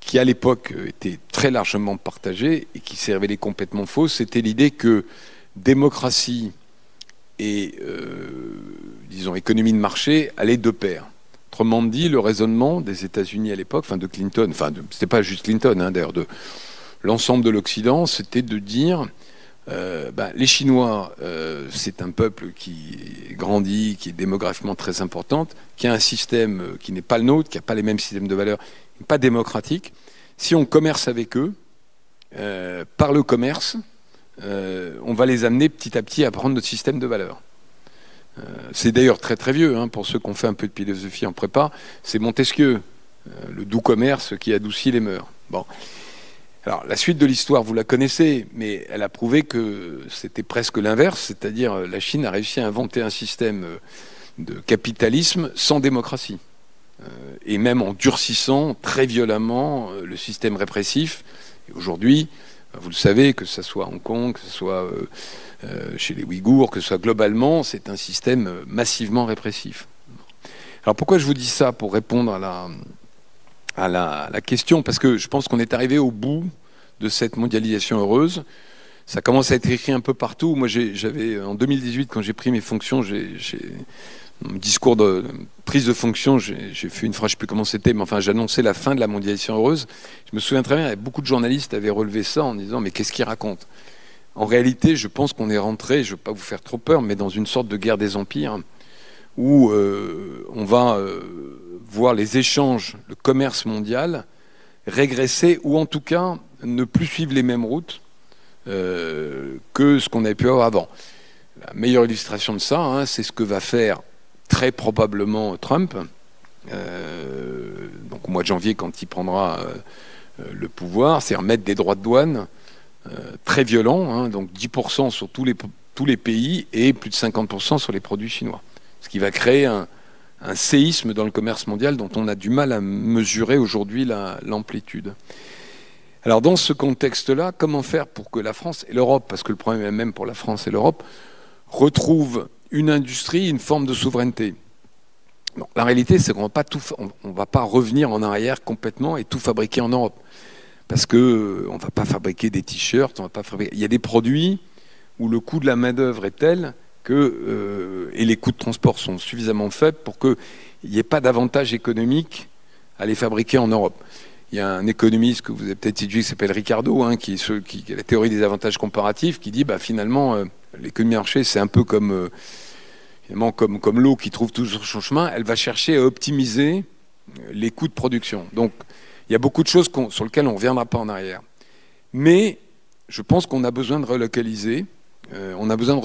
S4: qui à l'époque était très largement partagée et qui s'est révélée complètement fausse. C'était l'idée que démocratie
S7: et, disons, économie de marché allaient de pair. Autrement dit, le raisonnement des États-Unis à l'époque, enfin de Clinton, c'était pas juste Clinton, hein, d'ailleurs, de l'ensemble de l'Occident, c'était de dire les Chinois, c'est un peuple qui grandit, qui est démographiquement très importante, qui a un système qui n'est pas le nôtre, qui n'a pas les mêmes systèmes de valeurs, pas démocratique. Si on commerce avec eux, par le commerce, on va les amener petit à petit à prendre notre système de valeurs. C'est d'ailleurs très très vieux, hein, pour ceux qui ont fait un peu de philosophie en prépa, c'est Montesquieu, le doux commerce qui adoucit les mœurs. Bon. Alors, la suite de l'histoire, vous la connaissez, mais elle a prouvé que c'était presque l'inverse, c'est-à-dire la Chine a réussi à inventer un système de capitalisme sans démocratie, et même en durcissant très violemment le système répressif. Et aujourd'hui, vous le savez, que ce soit à Hong Kong, que ce soit chez les Ouïghours, que ce soit globalement, c'est un système massivement répressif. Alors pourquoi je vous dis ça? Pour répondre à la question, parce que je pense qu'on est arrivé au bout de cette mondialisation heureuse. Ça commence à être écrit un peu partout. Moi, j'avais en 2018, quand j'ai pris mes fonctions, mon discours de prise de fonction, j'ai fait une phrase, je ne sais plus comment c'était, mais enfin, j'annonçais la fin de la mondialisation heureuse. Je me souviens très bien, beaucoup de journalistes avaient relevé ça en disant, mais qu'est-ce qu'ils racontent? En réalité, je pense qu'on est rentré, je ne veux pas vous faire trop peur, mais dans une sorte de guerre des empires, où on va voir les échanges, le commerce mondial régresser, ou en tout cas ne plus suivre les mêmes routes que ce qu'on avait pu avoir avant. La meilleure illustration de ça, hein, c'est ce que va faire très probablement Trump, donc au mois de janvier quand il prendra le pouvoir, c'est remettre des droits de douane très violents, hein, donc 10% sur tous les pays et plus de 50% sur les produits chinois. Ce qui va créer un séisme dans le commerce mondial dont on a du mal à mesurer aujourd'hui l'amplitude. Alors dans ce contexte-là, comment faire pour que la France et l'Europe, parce que le problème est même pour la France et l'Europe, retrouvent une industrie, une forme de souveraineté? Bon, la réalité, c'est qu'on ne va pas revenir en arrière complètement et tout fabriquer en Europe. Parce qu'on ne va pas fabriquer des t-shirts, il y a des produits où le coût de la main-d'œuvre est tel et les coûts de transport sont suffisamment faibles pour qu'il n'y ait pas d'avantage économique à les fabriquer en Europe. Il y a un économiste que vous avez peut-être étudié qui s'appelle Ricardo, hein, qui a la théorie des avantages comparatifs, qui dit finalement l'économie de marché, c'est un peu comme l'eau qui trouve toujours son chemin, elle va chercher à optimiser les coûts de production. Donc il y a beaucoup de choses sur lesquelles on ne reviendra pas en arrière. Mais je pense qu'on a besoin de relocaliser. On a besoin de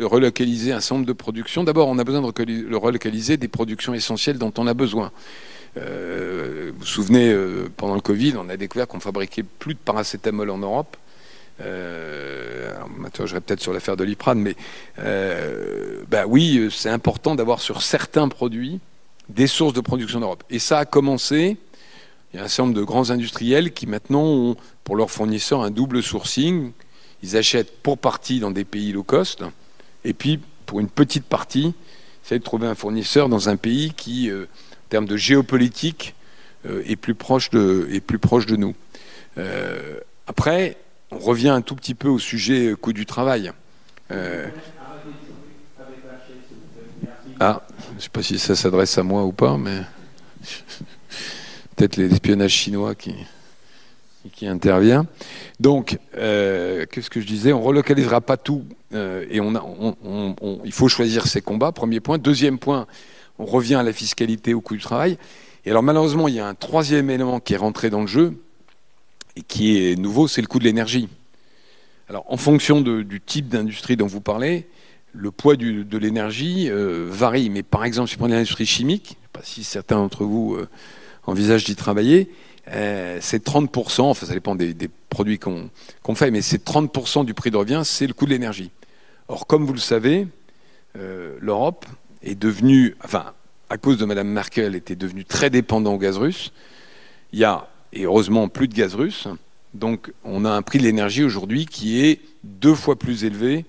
S7: relocaliser un certain nombre de productions. D'abord, on a besoin de relocaliser des productions essentielles dont on a besoin. Vous vous souvenez, pendant le Covid, on a découvert qu'on fabriquait plus de paracétamol en Europe. Maintenant, je vais peut-être sur l'affaire de l'Iprane, mais oui, c'est important d'avoir sur certains produits des sources de production en Europe. Et ça a commencé. Il y a un certain nombre de grands industriels qui maintenant ont pour leurs fournisseurs un double sourcing. Ils achètent pour partie dans des pays low cost, et puis pour une petite partie, ils essaient de trouver un fournisseur dans un pays qui, en termes de géopolitique, est plus proche de nous. Après, on revient un tout petit peu au sujet coût du travail. Je ne sais pas si ça s'adresse à moi ou pas, mais peut-être l'espionnage chinois qui intervient. Donc, qu'est-ce que je disais? On ne relocalisera pas tout et il faut choisir ses combats, premier point. Deuxième point, on revient à la fiscalité, au coût du travail. Et alors malheureusement, il y a un troisième élément qui est rentré dans le jeu et qui est nouveau, c'est le coût de l'énergie. Alors en fonction du type d'industrie dont vous parlez, le poids de l'énergie varie. Mais par exemple, si vous prenez l'industrie chimique, je ne sais pas si certains d'entre vous envisagent d'y travailler, c'est 30%, enfin ça dépend des produits qu'on fait, mais c'est 30% du prix de revient, c'est le coût de l'énergie. Or, comme vous le savez, l'Europe est devenue, enfin, à cause de Mme Merkel, était devenue très dépendante au gaz russe. Il y a, et heureusement, plus de gaz russe. Donc, on a un prix de l'énergie aujourd'hui qui est 2 fois plus élevé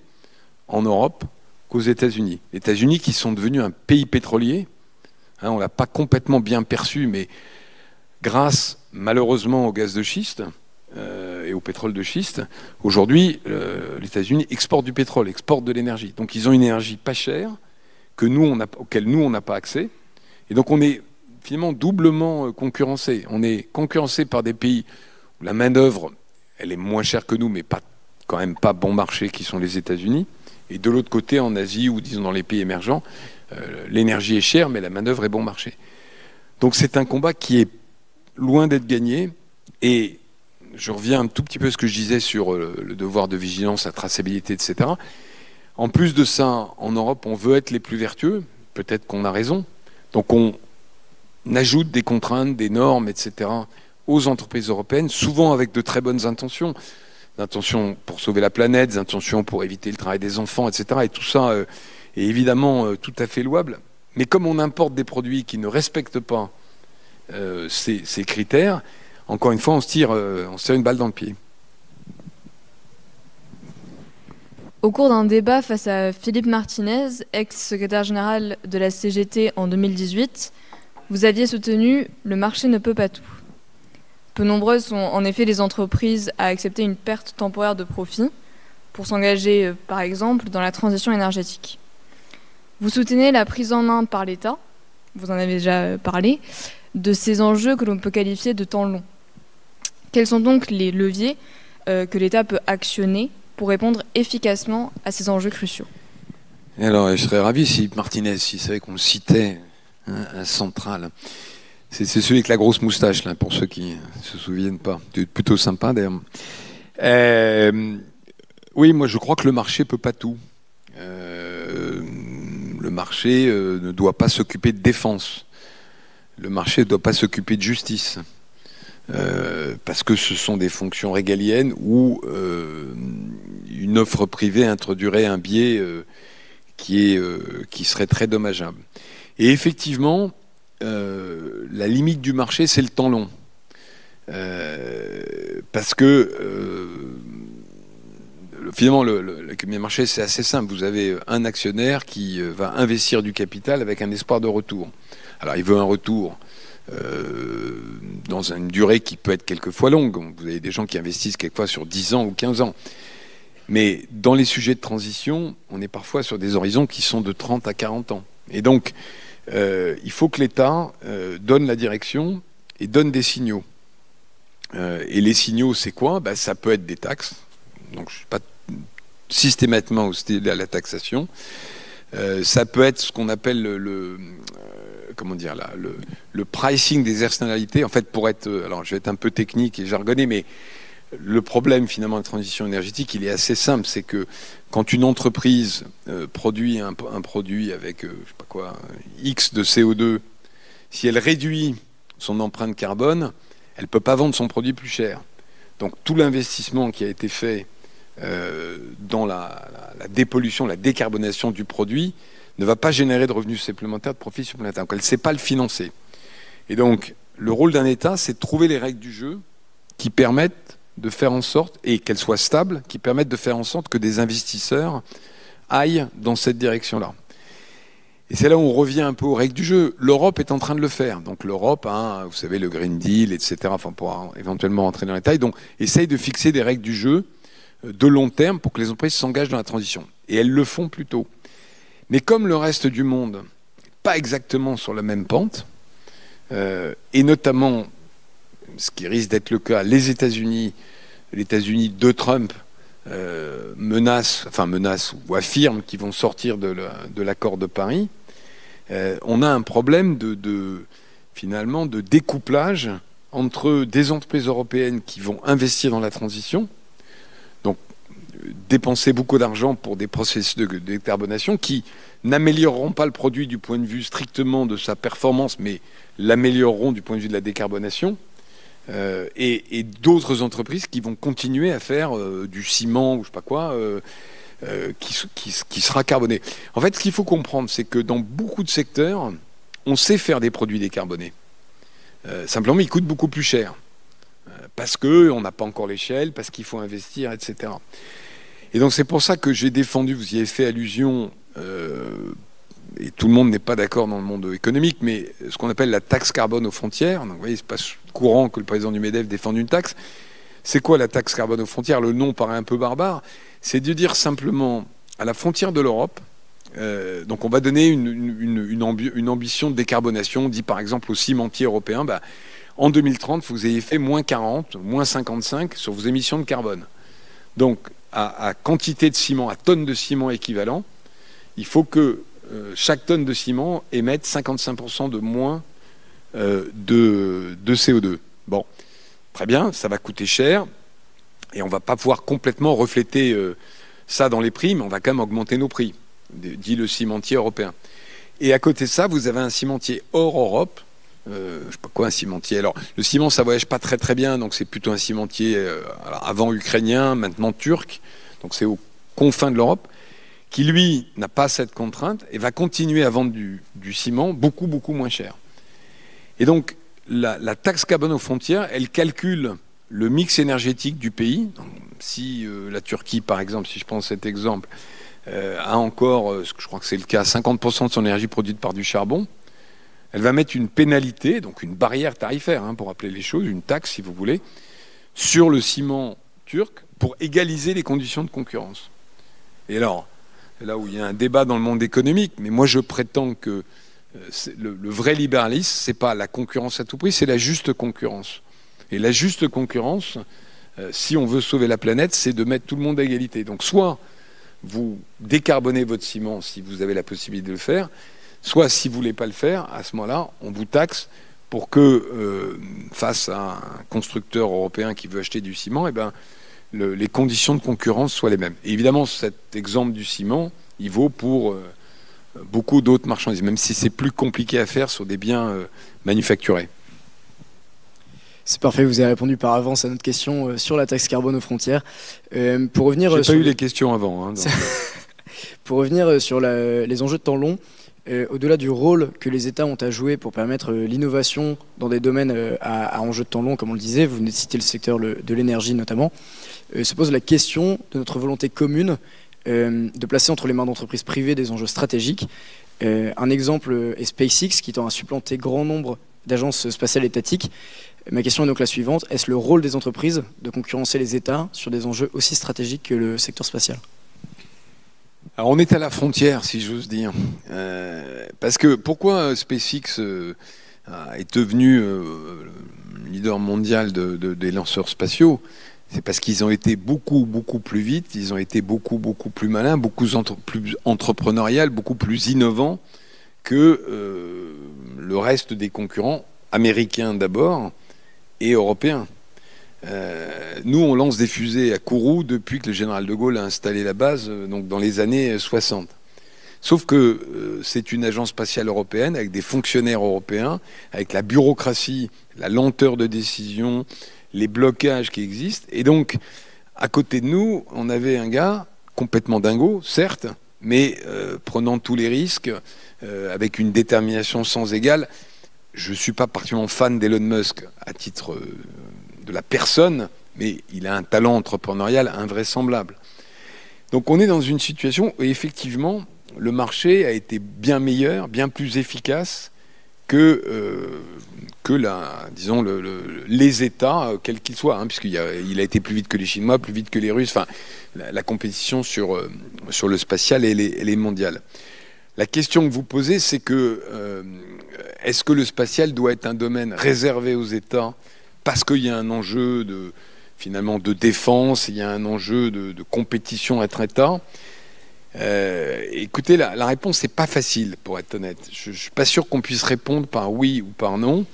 S7: en Europe qu'aux États-Unis. Les États-Unis qui sont devenus un pays pétrolier, hein, on ne l'a pas complètement bien perçu, mais grâce malheureusement au gaz de schiste et au pétrole de schiste. Aujourd'hui, les États-Unis exportent du pétrole, exportent de l'énergie. Donc ils ont une énergie pas chère auquel nous, on n'a pas accès. Et donc on est finalement doublement concurrencé. On est concurrencé par des pays où la main-d'œuvre, elle est moins chère que nous, mais quand même pas bon marché, qui sont les États-Unis. Et de l'autre côté, en Asie ou disons dans les pays émergents, l'énergie est chère, mais la main-d'œuvre est bon marché. Donc c'est un combat qui est loin d'être gagné. Et je reviens un tout petit peu à ce que je disais sur le devoir de vigilance, la traçabilité, etc. En plus de ça, en Europe, on veut être les plus vertueux. Peut-être qu'on a raison. Donc on ajoute des contraintes, des normes, etc. aux entreprises européennes, souvent avec de très bonnes intentions. Des intentions pour sauver la planète, des intentions pour éviter le travail des enfants, etc. Et tout ça est évidemment tout à fait louable. Mais comme on importe des produits qui ne respectent pas ces critères, encore une fois, on se tire une balle dans le pied.
S9: Au cours d'un débat face à Philippe Martinez, ex-secrétaire général de la CGT en 2018, vous aviez soutenu « le marché ne peut pas tout ». Peu nombreuses sont en effet les entreprises à accepter une perte temporaire de profit pour s'engager, par exemple, dans la transition énergétique. Vous soutenez la prise en main par l'État, vous en avez déjà parlé, de ces enjeux que l'on peut qualifier de temps long. Quels sont donc les leviers que l'État peut actionner pour répondre efficacement à ces enjeux cruciaux?
S7: Alors, je serais ravi si Martinez, s'il savait qu'on le citait, un central. C'est celui avec la grosse moustache, là, pour ceux qui ne se souviennent pas. C'est plutôt sympa, d'ailleurs. Oui, moi, je crois que le marché ne peut pas tout. Le marché ne doit pas s'occuper de défense. Le marché ne doit pas s'occuper de justice. Parce que ce sont des fonctions régaliennes où une offre privée introduirait un biais qui serait très dommageable. Et effectivement, la limite du marché, c'est le temps long. Parce que finalement, le marché, c'est assez simple. Vous avez un actionnaire qui va investir du capital avec un espoir de retour. Alors, il veut un retour dans une durée qui peut être quelquefois longue. Vous avez des gens qui investissent quelquefois sur 10 ans ou 15 ans. Mais dans les sujets de transition, on est parfois sur des horizons qui sont de 30 à 40 ans. Et donc, il faut que l'État donne la direction et donne des signaux. Et les signaux, c'est quoi? Ça peut être des taxes. Donc, je ne suis pas systématiquement hostile à la taxation. Ça peut être ce qu'on appelle le pricing des externalités. En fait, alors je vais être un peu technique et jargonné, mais le problème finalement de transition énergétique, il est assez simple. C'est que quand une entreprise produit un produit avec je sais pas quoi, X de CO2, si elle réduit son empreinte carbone, elle ne peut pas vendre son produit plus cher. Donc tout l'investissement qui a été fait dans la dépollution, la décarbonation du produit ne va pas générer de revenus supplémentaires, de profits supplémentaires. Donc elle ne sait pas le financer. Et donc le rôle d'un État, c'est de trouver les règles du jeu qui permettent de faire en sorte, et qu'elles soient stables, qui permettent de faire en sorte que des investisseurs aillent dans cette direction-là. Et c'est là où on revient un peu aux règles du jeu. L'Europe est en train de le faire. Donc l'Europe a, vous savez, le Green Deal, etc., enfin, pour éventuellement rentrer dans les détails, donc essaye de fixer des règles du jeu de long terme pour que les entreprises s'engagent dans la transition. Et elles le font plus tôt. Mais comme le reste du monde, pas exactement sur la même pente, et notamment, ce qui risque d'être le cas, les États-Unis de Trump menacent ou affirment qu'ils vont sortir de l'accord de Paris, on a un problème finalement de découplage entre des entreprises européennes qui vont investir dans la transition, donc dépenser beaucoup d'argent pour des processus de décarbonation qui n'amélioreront pas le produit du point de vue strictement de sa performance, mais l'amélioreront du point de vue de la décarbonation, et d'autres entreprises qui vont continuer à faire du ciment ou je sais pas quoi, qui sera carboné. En fait, ce qu'il faut comprendre, c'est que dans beaucoup de secteurs, on sait faire des produits décarbonés. Simplement, ils coûtent beaucoup plus cher. Parce qu'on n'a pas encore l'échelle, parce qu'il faut investir, etc. Et donc c'est pour ça que j'ai défendu, vous y avez fait allusion, et tout le monde n'est pas d'accord dans le monde économique, mais ce qu'on appelle la taxe carbone aux frontières. Donc vous voyez, c'est pas courant que le président du MEDEF défende une taxe. C'est quoi la taxe carbone aux frontières? Le nom paraît un peu barbare. C'est de dire simplement, à la frontière de l'Europe, donc on va donner une ambition de décarbonation. On dit par exemple aux cimentiers européens, en 2030, vous ayez fait moins 40, moins 55 sur vos émissions de carbone. Donc, à quantité de ciment, à tonnes de ciment équivalent, il faut que chaque tonne de ciment émette 55% de moins de CO2. Bon, très bien, ça va coûter cher et on ne va pas pouvoir complètement refléter ça dans les prix, mais on va quand même augmenter nos prix, dit le cimentier européen. Et à côté de ça, vous avez un cimentier hors Europe, je sais pas quoi, un cimentier. Alors, le ciment, ça voyage pas très très bien, donc c'est plutôt un cimentier avant ukrainien, maintenant turc, donc c'est aux confins de l'Europe, qui lui n'a pas cette contrainte et va continuer à vendre du ciment beaucoup moins cher. Et donc, la taxe carbone aux frontières, elle calcule le mix énergétique du pays. Donc, si la Turquie, par exemple, si je prends cet exemple, a encore, je crois que c'est le cas, 50% de son énergie produite par du charbon, elle va mettre une pénalité, donc une barrière tarifaire, pour appeler les choses, une taxe si vous voulez, sur le ciment turc pour égaliser les conditions de concurrence. Et alors, c'est là où il y a un débat dans le monde économique, mais moi je prétends que le vrai libéralisme, c'est pas la concurrence à tout prix, c'est la juste concurrence. Et la juste concurrence, si on veut sauver la planète, c'est de mettre tout le monde à égalité. Donc soit vous décarbonez votre ciment si vous avez la possibilité de le faire, soit si vous ne voulez pas le faire, à ce moment-là, on vous taxe pour que, face à un constructeur européen qui veut acheter du ciment, les conditions de concurrence soient les mêmes. Et évidemment, cet exemple du ciment, il vaut pour beaucoup d'autres marchandises, même si c'est plus compliqué à faire sur des biens manufacturés.
S10: C'est parfait, vous avez répondu par avance à notre question sur la taxe carbone aux frontières. Pour revenir,
S7: j'ai pas eu les questions avant.
S10: Pour revenir sur les enjeux de temps long, au-delà du rôle que les États ont à jouer pour permettre l'innovation dans des domaines à enjeux de temps long, comme on le disait, vous venez de citer le secteur de l'énergie notamment, se pose la question de notre volonté commune de placer entre les mains d'entreprises privées des enjeux stratégiques. Un exemple est SpaceX, qui tend à supplanter grand nombre d'agences spatiales étatiques. Ma question est donc la suivante: est-ce le rôle des entreprises de concurrencer les États sur des enjeux aussi stratégiques que le secteur spatial?
S7: Alors on est à la frontière, si j'ose dire. Parce que pourquoi SpaceX est devenu leader mondial des lanceurs spatiaux? C'est parce qu'ils ont été beaucoup plus vite, ils ont été beaucoup plus malins, beaucoup plus entrepreneurial, beaucoup plus innovants que le reste des concurrents, américains d'abord et européens. Nous, on lance des fusées à Kourou depuis que le général de Gaulle a installé la base, donc dans les années 60. Sauf que c'est une agence spatiale européenne avec des fonctionnaires européens, avec la bureaucratie, la lenteur de décision, les blocages qui existent. Et donc, à côté de nous, on avait un gars complètement dingo, certes, mais prenant tous les risques, avec une détermination sans égale. Je ne suis pas particulièrement fan d'Elon Musk à titre de la personne, mais il a un talent entrepreneurial invraisemblable. Donc on est dans une situation où effectivement le marché a été bien meilleur, bien plus efficace que disons les États, quels qu'ils soient, puisqu'il a été plus vite que les Chinois, plus vite que les Russes. Enfin, la compétition sur le spatial, elle est mondiale. La question que vous posez, c'est que est-ce que le spatial doit être un domaine réservé aux États parce qu'il y a un enjeu finalement de défense, il y a un enjeu de compétition entre États? Écoutez, la réponse n'est pas facile, pour être honnête. Je ne suis pas sûr qu'on puisse répondre par oui ou par non.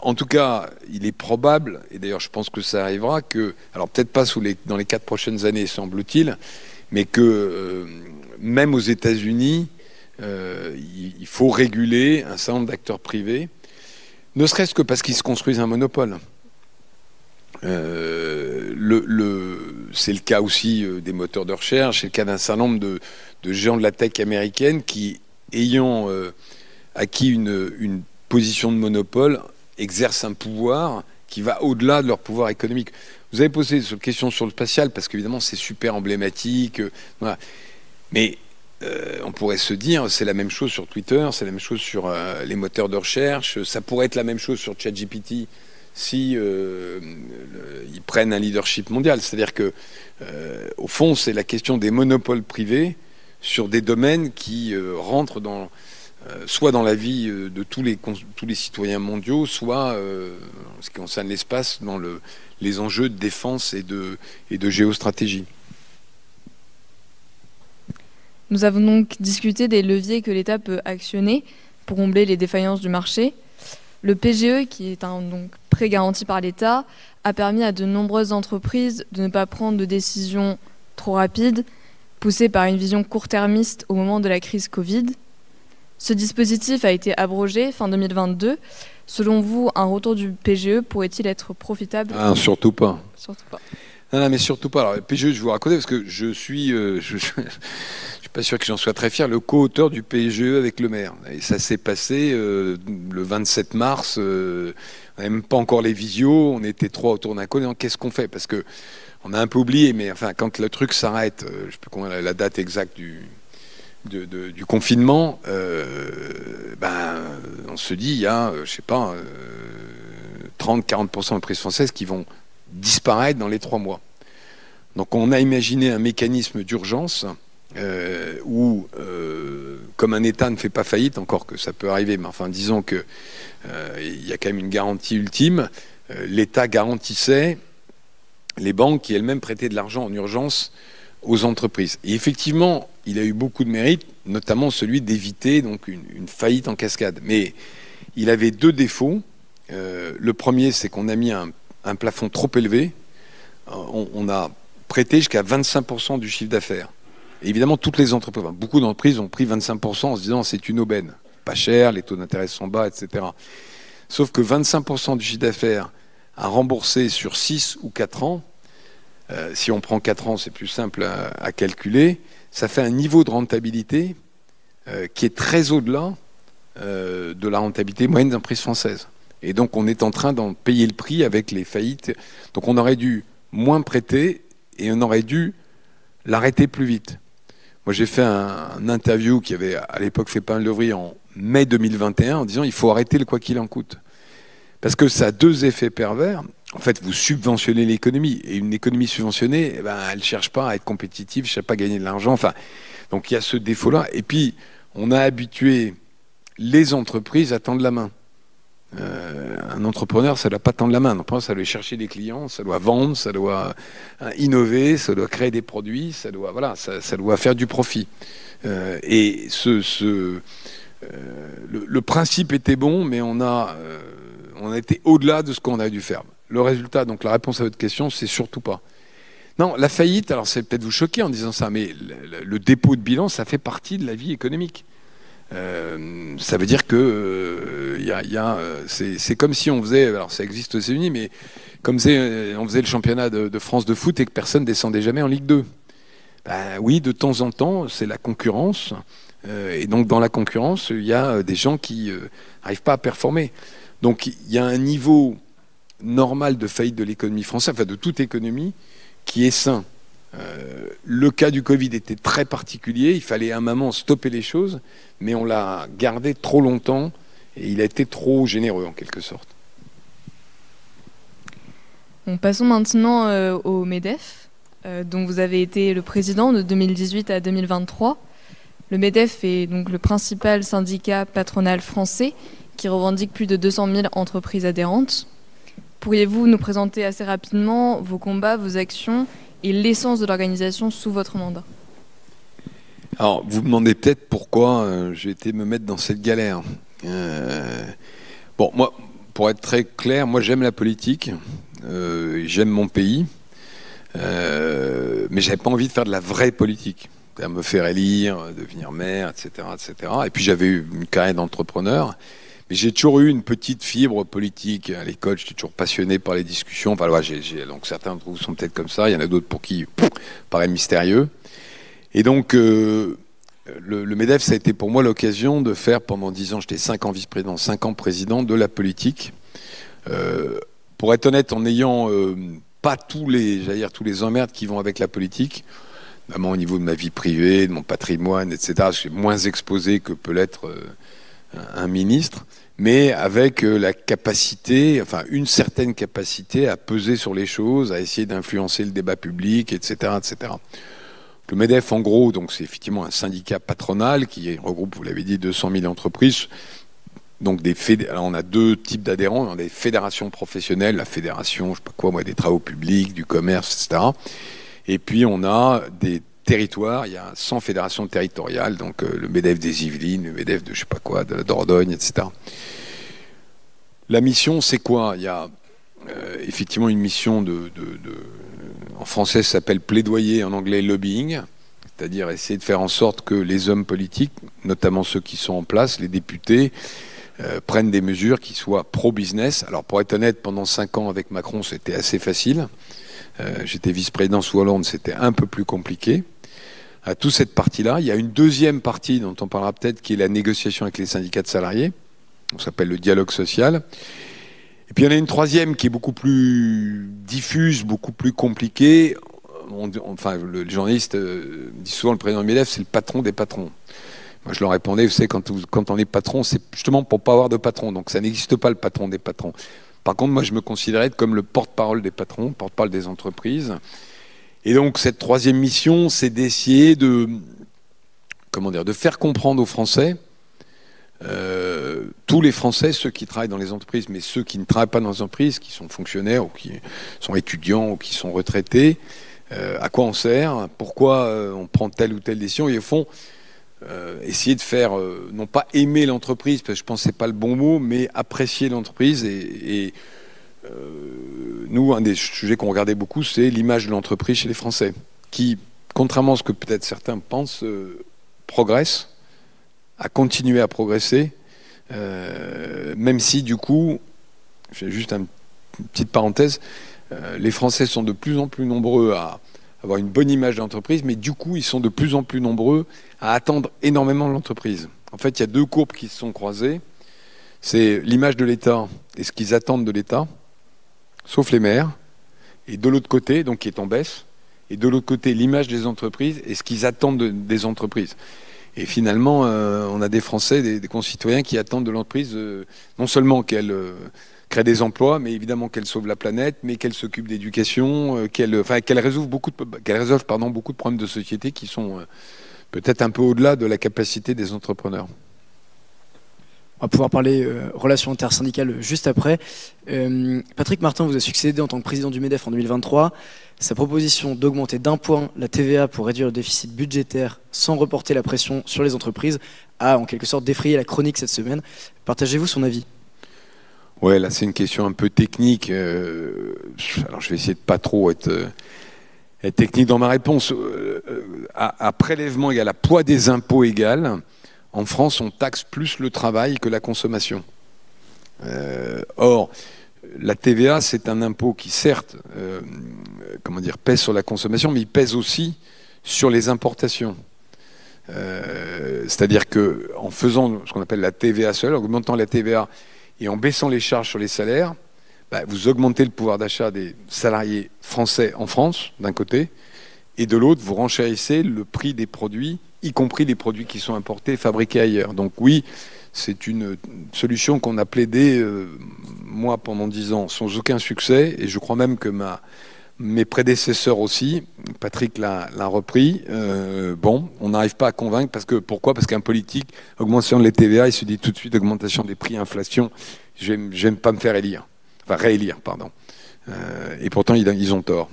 S7: En tout cas, il est probable, et d'ailleurs je pense que ça arrivera, alors peut-être pas dans les 4 prochaines années, semble-t-il, mais que même aux États-Unis, il faut réguler un certain nombre d'acteurs privés, ne serait-ce que parce qu'ils se construisent un monopole. C'est le cas aussi des moteurs de recherche, c'est le cas d'un certain nombre de géants de la tech américaine qui, ayant acquis une position de monopole, exercent un pouvoir qui va au-delà de leur pouvoir économique. Vous avez posé cette question sur le spatial parce qu'évidemment c'est super emblématique, voilà. Mais on pourrait se dire c'est la même chose sur Twitter, c'est la même chose sur les moteurs de recherche, ça pourrait être la même chose sur ChatGPT si ils prennent un leadership mondial. C'est-à-dire que, au fond, c'est la question des monopoles privés sur des domaines qui rentrent soit dans la vie de tous les citoyens mondiaux, soit, en ce qui concerne l'espace, dans les enjeux de défense et de géostratégie.
S9: Nous avons donc discuté des leviers que l'État peut actionner pour combler les défaillances du marché. Le PGE, qui est un prêt garanti par l'État, a permis à de nombreuses entreprises de ne pas prendre de décisions trop rapides, poussées par une vision court-termiste au moment de la crise Covid. Ce dispositif a été abrogé fin 2022. Selon vous, un retour du PGE pourrait-il être profitable?
S7: Surtout pas.
S9: Surtout pas.
S7: Non, mais surtout pas. Alors, le PGE, je vais vous raconter, parce que je suis pas sûr que j'en sois très fier, le co-auteur du PGE avec le maire. Et ça s'est passé le 27 mars. On n'avait même pas encore les visios. On était 3 autour d'un cône. Qu'est-ce qu'on fait? Parce que on a un peu oublié, mais enfin, quand le truc s'arrête, je ne sais plus combien la date exacte du confinement, on se dit, il y a, je sais pas, 30-40% d'entreprises françaises qui vont disparaître dans les 3 mois. Donc on a imaginé un mécanisme d'urgence où, comme un État ne fait pas faillite, encore que ça peut arriver, mais enfin disons que il y a quand même une garantie ultime, l'État garantissait les banques qui elles-mêmes prêtaient de l'argent en urgence aux entreprises. Et effectivement, il a eu beaucoup de mérite, notamment celui d'éviter donc une faillite en cascade. Mais il avait 2 défauts. Le premier, c'est qu'on a mis un plafond trop élevé. On a prêté jusqu'à 25% du chiffre d'affaires. Et évidemment, toutes les entreprises, beaucoup d'entreprises ont pris 25% en se disant c'est une aubaine. Pas cher, les taux d'intérêt sont bas, etc. Sauf que 25% du chiffre d'affaires à rembourser sur 6 ou 4 ans, si on prend 4 ans, c'est plus simple à calculer, ça fait un niveau de rentabilité qui est très au-delà de la rentabilité moyenne des entreprises françaises. Et donc on est en train d'en payer le prix avec les faillites. Donc on aurait dû moins prêter et on aurait dû l'arrêter plus vite. Moi j'ai fait un interview qui avait à l'époque fait pas un levril en mai 2021 en disant il faut arrêter le quoi qu'il en coûte. Parce que ça a 2 effets pervers. En fait, vous subventionnez l'économie. Et une économie subventionnée, elle ne cherche pas à être compétitive, elle ne cherche pas à gagner de l'argent. Enfin, donc il y a ce défaut-là. Et puis, on a habitué les entreprises à tendre la main. Un entrepreneur, ça ne doit pas tendre la main. Ça doit aller chercher des clients, ça doit vendre, ça doit innover, ça doit créer des produits, ça doit faire du profit. Et le principe était bon, mais on a été au-delà de ce qu'on a dû faire. Le résultat, donc la réponse à votre question, c'est surtout pas. Non, la faillite, alors c'est peut-être vous choquer en disant ça, mais le dépôt de bilan, ça fait partie de la vie économique. Ça veut dire que c'est comme si on faisait, alors ça existe aux États-Unis, mais comme on faisait le championnat de France de foot et que personne ne descendait jamais en Ligue 2. Oui, de temps en temps, c'est la concurrence. Et donc dans la concurrence, il y a des gens qui n'arrivent pas à performer. Donc il y a un niveau normal de faillite de l'économie française, enfin de toute économie, qui est sain. Le cas du Covid était très particulier, il fallait à un moment stopper les choses, mais on l'a gardé trop longtemps et il a été trop généreux en quelque sorte.
S9: Passons maintenant au MEDEF, dont vous avez été le président de 2018 à 2023. Le MEDEF est donc le principal syndicat patronal français qui revendique plus de 200 000 entreprises adhérentes. Pourriez-vous nous présenter assez rapidement vos combats, vos actions et l'essence de l'organisation sous votre mandat?
S7: Alors, vous me demandez peut-être pourquoi j'ai été me mettre dans cette galère. Bon, moi, pour être très clair, moi j'aime la politique, j'aime mon pays, mais j'avais pas envie de faire de la vraie politique. Me faire élire, devenir maire, etc., etc. Et puis j'avais eu une carrière d'entrepreneur, mais j'ai toujours eu une petite fibre politique. À l'école, j'étais toujours passionné par les discussions. Enfin, voilà, donc certains d'entre vous sont peut-être comme ça, il y en a d'autres pour qui paraît mystérieux. Et donc, le MEDEF, ça a été pour moi l'occasion de faire pendant 10 ans, j'étais 5 ans vice-président, 5 ans président, de la politique. Pour être honnête, en n'ayant pas tous les emmerdes qui vont avec la politique, notamment au niveau de ma vie privée, de mon patrimoine, etc. Je suis moins exposé que peut l'être un ministre. mais avec la capacité, enfin une certaine capacité à peser sur les choses, à essayer d'influencer le débat public, etc., etc. Le MEDEF, en gros, donc c'est effectivement un syndicat patronal qui regroupe, vous l'avez dit, 200 000 entreprises. Donc alors on a deux types d'adhérents. On a des fédérations professionnelles, la fédération, je sais pas quoi, moi, des travaux publics, du commerce, etc. Et puis on a des territoires. Il y a 100 fédérations territoriales, donc le MEDEF des Yvelines, le MEDEF de je sais pas quoi, de la Dordogne, etc. La mission, c'est quoi? Il y a effectivement une mission en français, ça s'appelle plaidoyer, en anglais lobbying, c'est-à-dire essayer de faire en sorte que les hommes politiques, notamment ceux qui sont en place, les députés, prennent des mesures qui soient pro-business. Alors pour être honnête, pendant 5 ans avec Macron, c'était assez facile. J'étais vice-président sous Hollande, c'était un peu plus compliqué. À toute cette partie-là, il y a une deuxième partie dont on parlera peut-être, qui est la négociation avec les syndicats de salariés. On s'appelle le dialogue social. Et puis il y en a une troisième qui est beaucoup plus diffuse, beaucoup plus compliquée. Enfin, le journaliste dit souvent le président du MEDEF, c'est le patron des patrons. Moi, je leur répondais, vous savez, quand on est patron, c'est justement pour pas avoir de patron. Donc ça n'existe pas, le patron des patrons. Par contre, moi, je me considérais comme le porte-parole des patrons, porte-parole des entreprises. Et donc, cette troisième mission, c'est d'essayer de faire comprendre aux Français, tous les Français, ceux qui travaillent dans les entreprises, mais ceux qui ne travaillent pas dans les entreprises, qui sont fonctionnaires ou qui sont étudiants ou qui sont retraités, à quoi on sert, pourquoi on prend telle ou telle décision, et au fond, essayer de faire, non pas aimer l'entreprise, parce que je pense que c'est pas le bon mot, mais apprécier l'entreprise. Et nous, un des sujets qu'on regardait beaucoup, c'est l'image de l'entreprise chez les Français, qui, contrairement à ce que peut-être certains pensent, progresse, a continué à progresser, même si du coup, j'ai juste une petite parenthèse, les Français sont de plus en plus nombreux à avoir une bonne image d'entreprise, mais du coup, ils sont de plus en plus nombreux à attendre énormément de l'entreprise. En fait, il y a deux courbes qui se sont croisées. C'est l'image de l'État et ce qu'ils attendent de l'État, sauf les maires, et de l'autre côté, donc qui est en baisse, et de l'autre côté, l'image des entreprises et ce qu'ils attendent des entreprises. Et finalement, on a des Français, des concitoyens qui attendent de l'entreprise non seulement qu'elle crée des emplois, mais évidemment qu'elle sauve la planète, mais qu'elle s'occupe d'éducation, qu'elle résolve beaucoup de problèmes de société qui sont peut-être un peu au-delà de la capacité des entrepreneurs.
S10: On va pouvoir parler relations intersyndicales juste après. Patrick Martin vous a succédé en tant que président du MEDEF en 2023. Sa proposition d'augmenter d'1 point la TVA pour réduire le déficit budgétaire sans reporter la pression sur les entreprises a en quelque sorte défrayé la chronique cette semaine. Partagez-vous son avis?
S7: Ouais, là c'est une question un peu technique. Alors je vais essayer de pas trop être technique dans ma réponse. À prélèvement égal, à poids des impôts égal, en France on taxe plus le travail que la consommation. Or, la TVA c'est un impôt qui certes, pèse sur la consommation, mais il pèse aussi sur les importations. C'est-à-dire que en faisant ce qu'on appelle la TVA seule, en augmentant la TVA et en baissant les charges sur les salaires, vous augmentez le pouvoir d'achat des salariés français en France, d'un côté, et de l'autre, vous renchérissez le prix des produits, y compris les produits qui sont importés et fabriqués ailleurs. Donc oui, c'est une solution qu'on a plaidée, moi, pendant 10 ans, sans aucun succès, et je crois même que mes prédécesseurs aussi, Patrick l'a repris. On n'arrive pas à convaincre, pourquoi? Parce qu'un politique, augmentation de la TVA, il se dit tout de suite augmentation des prix, inflation, je vais pas me faire réélire, pardon. Et pourtant, ils ont tort.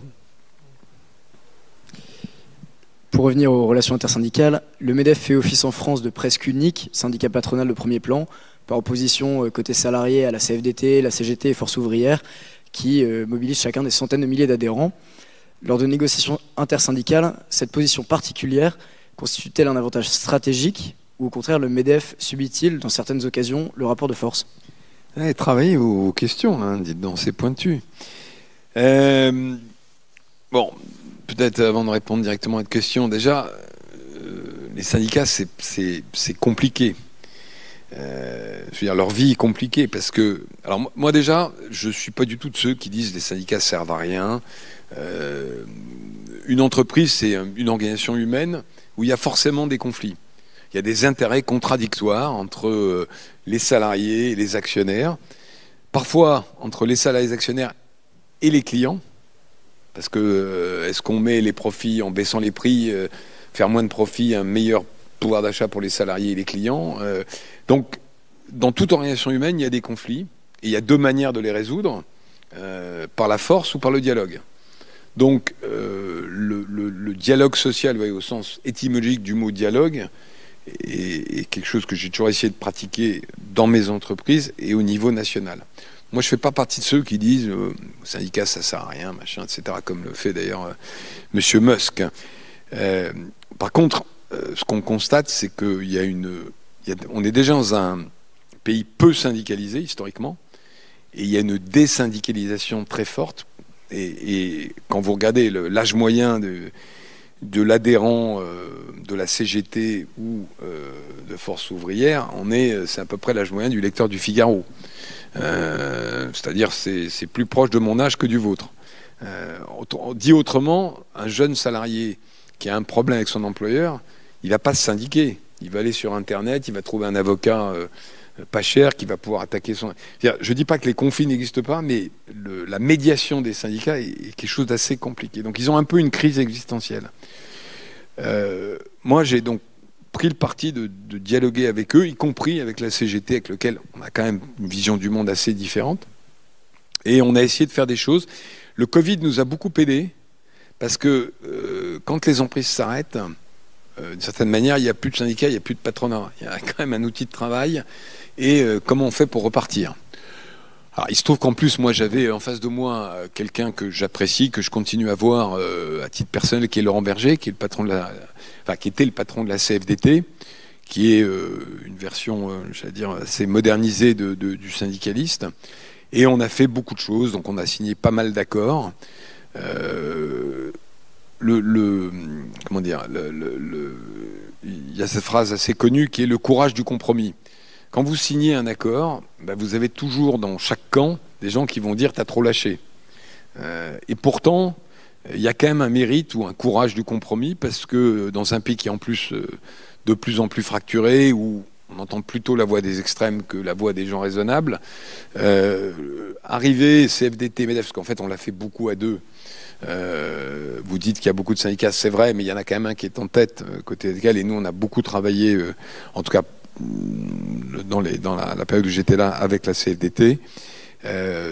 S10: Pour revenir aux relations intersyndicales, le MEDEF fait office en France de presque unique, syndicat patronal de premier plan, par opposition côté salarié à la CFDT, la CGT et Force ouvrière, qui mobilisent chacun des centaines de milliers d'adhérents. Lors de négociations intersyndicales, cette position particulière constitue-t-elle un avantage stratégique ou au contraire le MEDEF subit-il dans certaines occasions le rapport de force?
S7: Travaillez vos questions, dites donc, c'est pointu. Peut-être avant de répondre directement à cette question, déjà, les syndicats, c'est compliqué. Leur vie est compliquée parce que... Alors moi déjà, je ne suis pas du tout de ceux qui disent que les syndicats ne servent à rien. Une entreprise, c'est une organisation humaine où il y a forcément des conflits. Il y a des intérêts contradictoires entre les salariés et les actionnaires, parfois entre les salariés et les actionnaires et les clients, parce que est-ce qu'on met les profits en baissant les prix, faire moins de profits, un meilleur pouvoir d'achat pour les salariés et les clients. Donc, dans toute organisation humaine, il y a des conflits, et il y a deux manières de les résoudre, par la force ou par le dialogue. Donc, le dialogue social, au sens étymologique du mot dialogue, est quelque chose que j'ai toujours essayé de pratiquer dans mes entreprises et au niveau national. Moi, je ne fais pas partie de ceux qui disent le syndicat, ça ne sert à rien, machin, etc., comme le fait d'ailleurs Monsieur Musk. Par contre, ce qu'on constate, c'est qu'on est déjà dans un pays peu syndicalisé, historiquement, et il y a une désyndicalisation très forte. Et quand vous regardez l'âge moyen de l'adhérent de la CGT ou de Force ouvrière, c'est à peu près l'âge moyen du lecteur du Figaro. C'est-à-dire c'est plus proche de mon âge que du vôtre. Dit autrement, un jeune salarié qui a un problème avec son employeur, il va pas se syndiquer. Il va aller sur Internet, il va trouver un avocat pas cher qui va pouvoir attaquer son... Je dis pas que les conflits n'existent pas, mais la médiation des syndicats est quelque chose d'assez compliqué. Donc ils ont un peu une crise existentielle. Moi, j'ai donc pris le parti de dialoguer avec eux, y compris avec la CGT, avec lequel on a quand même une vision du monde assez différente. Et on a essayé de faire des choses. Le Covid nous a beaucoup aidés, parce que quand les emprises s'arrêtent, d'une certaine manière, il n'y a plus de syndicats, il n'y a plus de patronat. Il y a quand même un outil de travail. Et comment on fait pour repartir? Alors, il se trouve qu'en plus, moi, j'avais en face de moi quelqu'un que j'apprécie, que je continue à voir à titre personnel, qui est Laurent Berger, qui est le patron qui était le patron de la CFDT, qui est une version, j'allais dire, assez modernisée du syndicaliste. Et on a fait beaucoup de choses. Donc, on a signé pas mal d'accords. Comment dire, il y a cette phrase assez connue qui est le courage du compromis. Quand vous signez un accord, vous avez toujours dans chaque camp des gens qui vont dire « t'as trop lâché ». Et pourtant, il y a quand même un mérite ou un courage du compromis, parce que dans un pays qui est en plus de plus en plus fracturé, où on entend plutôt la voix des extrêmes que la voix des gens raisonnables, arriver CFDT, MEDEF, parce qu'en fait on l'a fait beaucoup à deux. Vous dites qu'il y a beaucoup de syndicats, c'est vrai, mais il y en a quand même un qui est en tête côté syndical, et nous on a beaucoup travaillé, en tout cas dans la période où j'étais là avec la CFDT.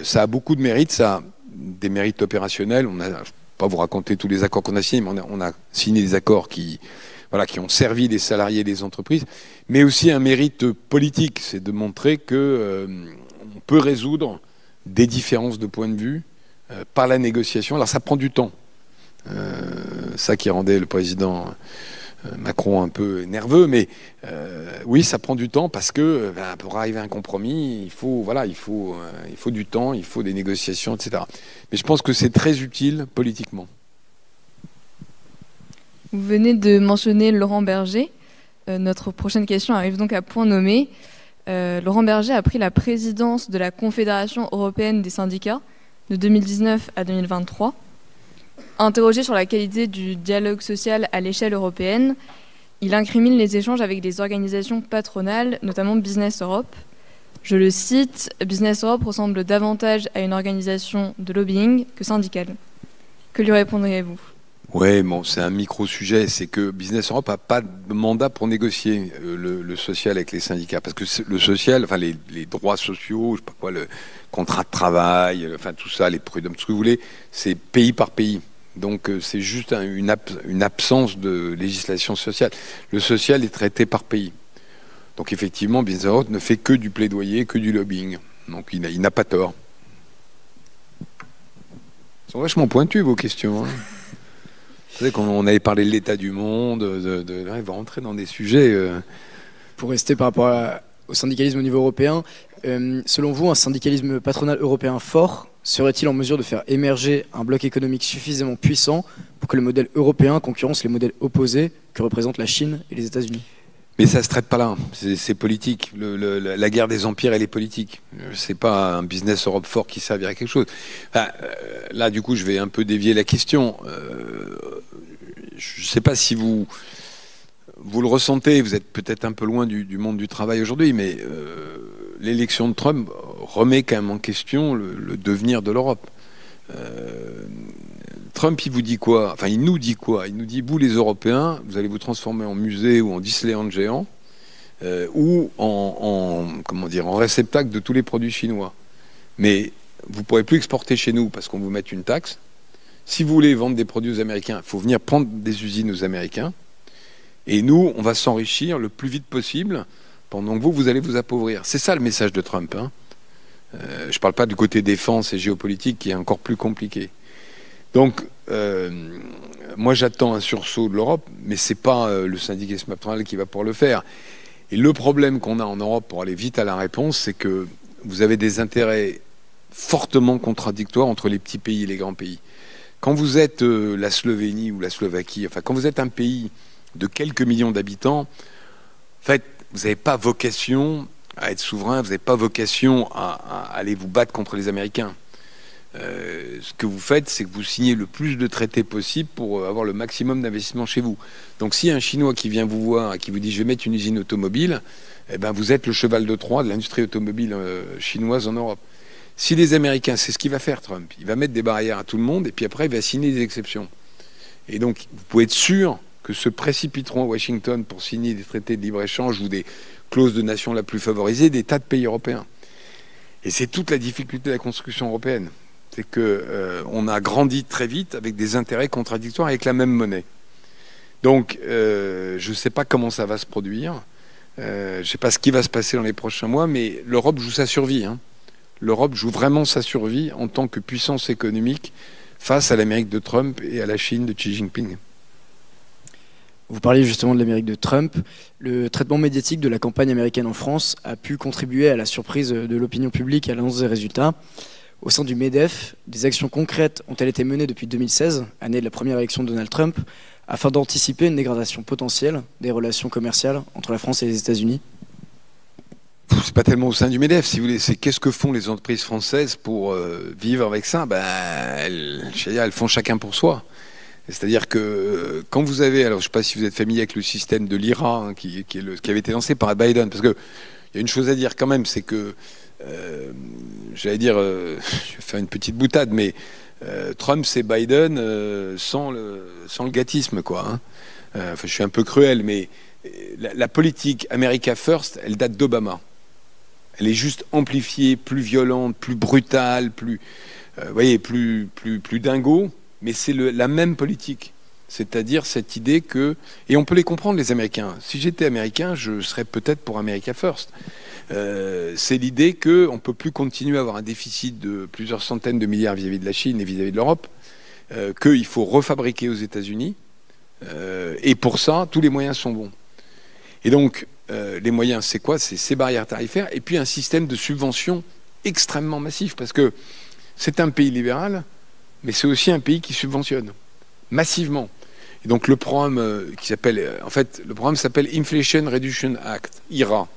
S7: Ça a beaucoup de mérites, ça a des mérites opérationnels. Je ne vais pas vous raconter tous les accords qu'on a signés, mais on a signé des accords qui ont servi les salariés et les entreprises, mais aussi un mérite politique, c'est de montrer que on peut résoudre des différences de point de vue par la négociation. Alors ça prend du temps. Ça qui rendait le président Macron un peu nerveux, mais oui, ça prend du temps, parce que pour arriver à un compromis, il faut du temps, il faut des négociations, etc. Mais je pense que c'est très utile politiquement.
S9: Vous venez de mentionner Laurent Berger. Notre prochaine question arrive donc à point nommé. Laurent Berger a pris la présidence de la Confédération européenne des syndicats de 2019 à 2023. Interrogé sur la qualité du dialogue social à l'échelle européenne, il incrimine les échanges avec des organisations patronales, notamment Business Europe. Je le cite, « Business Europe ressemble davantage à une organisation de lobbying que syndicale ». Que lui répondriez-vous ?
S7: Oui, bon, c'est un micro-sujet. C'est que Business Europe n'a pas de mandat pour négocier le social avec les syndicats. Parce que le social, enfin les droits sociaux, je sais pas quoi, le contrat de travail, enfin tout ça, les prud'hommes, tout ce que vous voulez, c'est pays par pays. Donc c'est juste une absence de législation sociale. Le social est traité par pays. Donc effectivement, Business Europe ne fait que du plaidoyer, que du lobbying. Donc il n'a pas tort. Elles sont vachement pointues, vos questions. Hein. Vous savez qu'on avait parlé de l'état du monde, là, il va rentrer dans des sujets...
S10: Pour rester par rapport au syndicalisme au niveau européen, selon vous, un syndicalisme patronal européen fort serait-il en mesure de faire émerger un bloc économique suffisamment puissant pour que le modèle européen concurrence les modèles opposés que représentent la Chine et les États-Unis ?
S7: Mais ça ne se traite pas là, c'est politique. La guerre des empires, elle est politique. C'est pas un Business Europe fort qui servirait à quelque chose. Enfin, là, du coup, je vais un peu dévier la question. Je ne sais pas si vous vous le ressentez, vous êtes peut-être un peu loin du monde du travail aujourd'hui, mais l'élection de Trump remet quand même en question le devenir de l'Europe. Trump, il vous dit quoi? Enfin, il nous dit quoi? Il nous dit, vous les Européens, vous allez vous transformer en musée ou en Disneyland géant, ou comment dire, en réceptacle de tous les produits chinois. Mais vous ne pourrez plus exporter chez nous parce qu'on vous met une taxe. Si vous voulez vendre des produits aux Américains, il faut venir prendre des usines aux Américains. Et nous, on va s'enrichir le plus vite possible pendant que vous allez vous appauvrir. C'est ça le message de Trump, hein. Je ne parle pas du côté défense et géopolitique qui est encore plus compliqué. Donc, moi j'attends un sursaut de l'Europe, mais ce n'est pas le syndicalisme patronal qui va pouvoir le faire. Et le problème qu'on a en Europe pour aller vite à la réponse, c'est que vous avez des intérêts fortement contradictoires entre les petits pays et les grands pays. Quand vous êtes la Slovénie ou la Slovaquie, enfin quand vous êtes un pays de quelques millions d'habitants, en fait, vous n'avez pas vocation à être souverain, vous n'avez pas vocation à aller vous battre contre les Américains. Ce que vous faites, c'est que vous signez le plus de traités possible pour avoir le maximum d'investissement chez vous. Donc s'il y a un Chinois qui vient vous voir et qui vous dit « je vais mettre une usine automobile », eh ben, vous êtes le cheval de Troie de l'industrie automobile chinoise en Europe. Si les Américains, c'est ce qu'il va faire Trump, il va mettre des barrières à tout le monde et puis après il va signer des exceptions. Et donc vous pouvez être sûr que se précipiteront à Washington pour signer des traités de libre-échange ou des clauses de nation la plus favorisée des tas de pays européens. Et c'est toute la difficulté de la construction européenne. C'est qu'on a grandi très vite avec des intérêts contradictoires avec la même monnaie. Donc, je ne sais pas comment ça va se produire. Je ne sais pas ce qui va se passer dans les prochains mois, mais l'Europe joue sa survie, hein. L'Europe joue vraiment sa survie en tant que puissance économique face à l'Amérique de Trump et à la Chine de Xi Jinping.
S10: Vous parliez justement de l'Amérique de Trump. Le traitement médiatique de la campagne américaine en France a pu contribuer à la surprise de l'opinion publique à l'annonce des résultats. Au sein du MEDEF, des actions concrètes ont-elles été menées depuis 2016, année de la première élection de Donald Trump, afin d'anticiper une dégradation potentielle des relations commerciales entre la France et les États-Unis?
S7: C'est pas tellement au sein du MEDEF, si vous voulez. C'est qu'est-ce que font les entreprises françaises pour vivre avec ça? Ben, elles font chacun pour soi. C'est-à-dire que quand vous avez, alors je ne sais pas si vous êtes familier avec le système de l'IRA, hein, qui avait été lancé par Biden, parce qu'il y a une chose à dire quand même, c'est que, j'allais dire, je vais faire une petite boutade, mais Trump c'est Biden sans le gâtisme, quoi. Hein. Enfin, je suis un peu cruel, mais la politique America First, elle date d'Obama. Elle est juste amplifiée, plus violente, plus brutale, plus, vous voyez, plus dingo. Mais c'est la même politique. C'est-à-dire cette idée que... Et on peut les comprendre, les Américains. Si j'étais Américain, je serais peut-être pour America First. C'est l'idée qu'on ne peut plus continuer à avoir un déficit de plusieurs centaines de milliards vis-à-vis de la Chine et vis-à-vis de l'Europe, qu'il faut refabriquer aux États-Unis. Et pour ça, tous les moyens sont bons. Et donc, les moyens, c'est quoi? C'est ces barrières tarifaires et puis un système de subvention extrêmement massif. Parce que c'est un pays libéral, mais c'est aussi un pays qui subventionne massivement. Et donc le programme qui s'appelle, en fait, le programme s'appelle Inflation Reduction Act, IRA.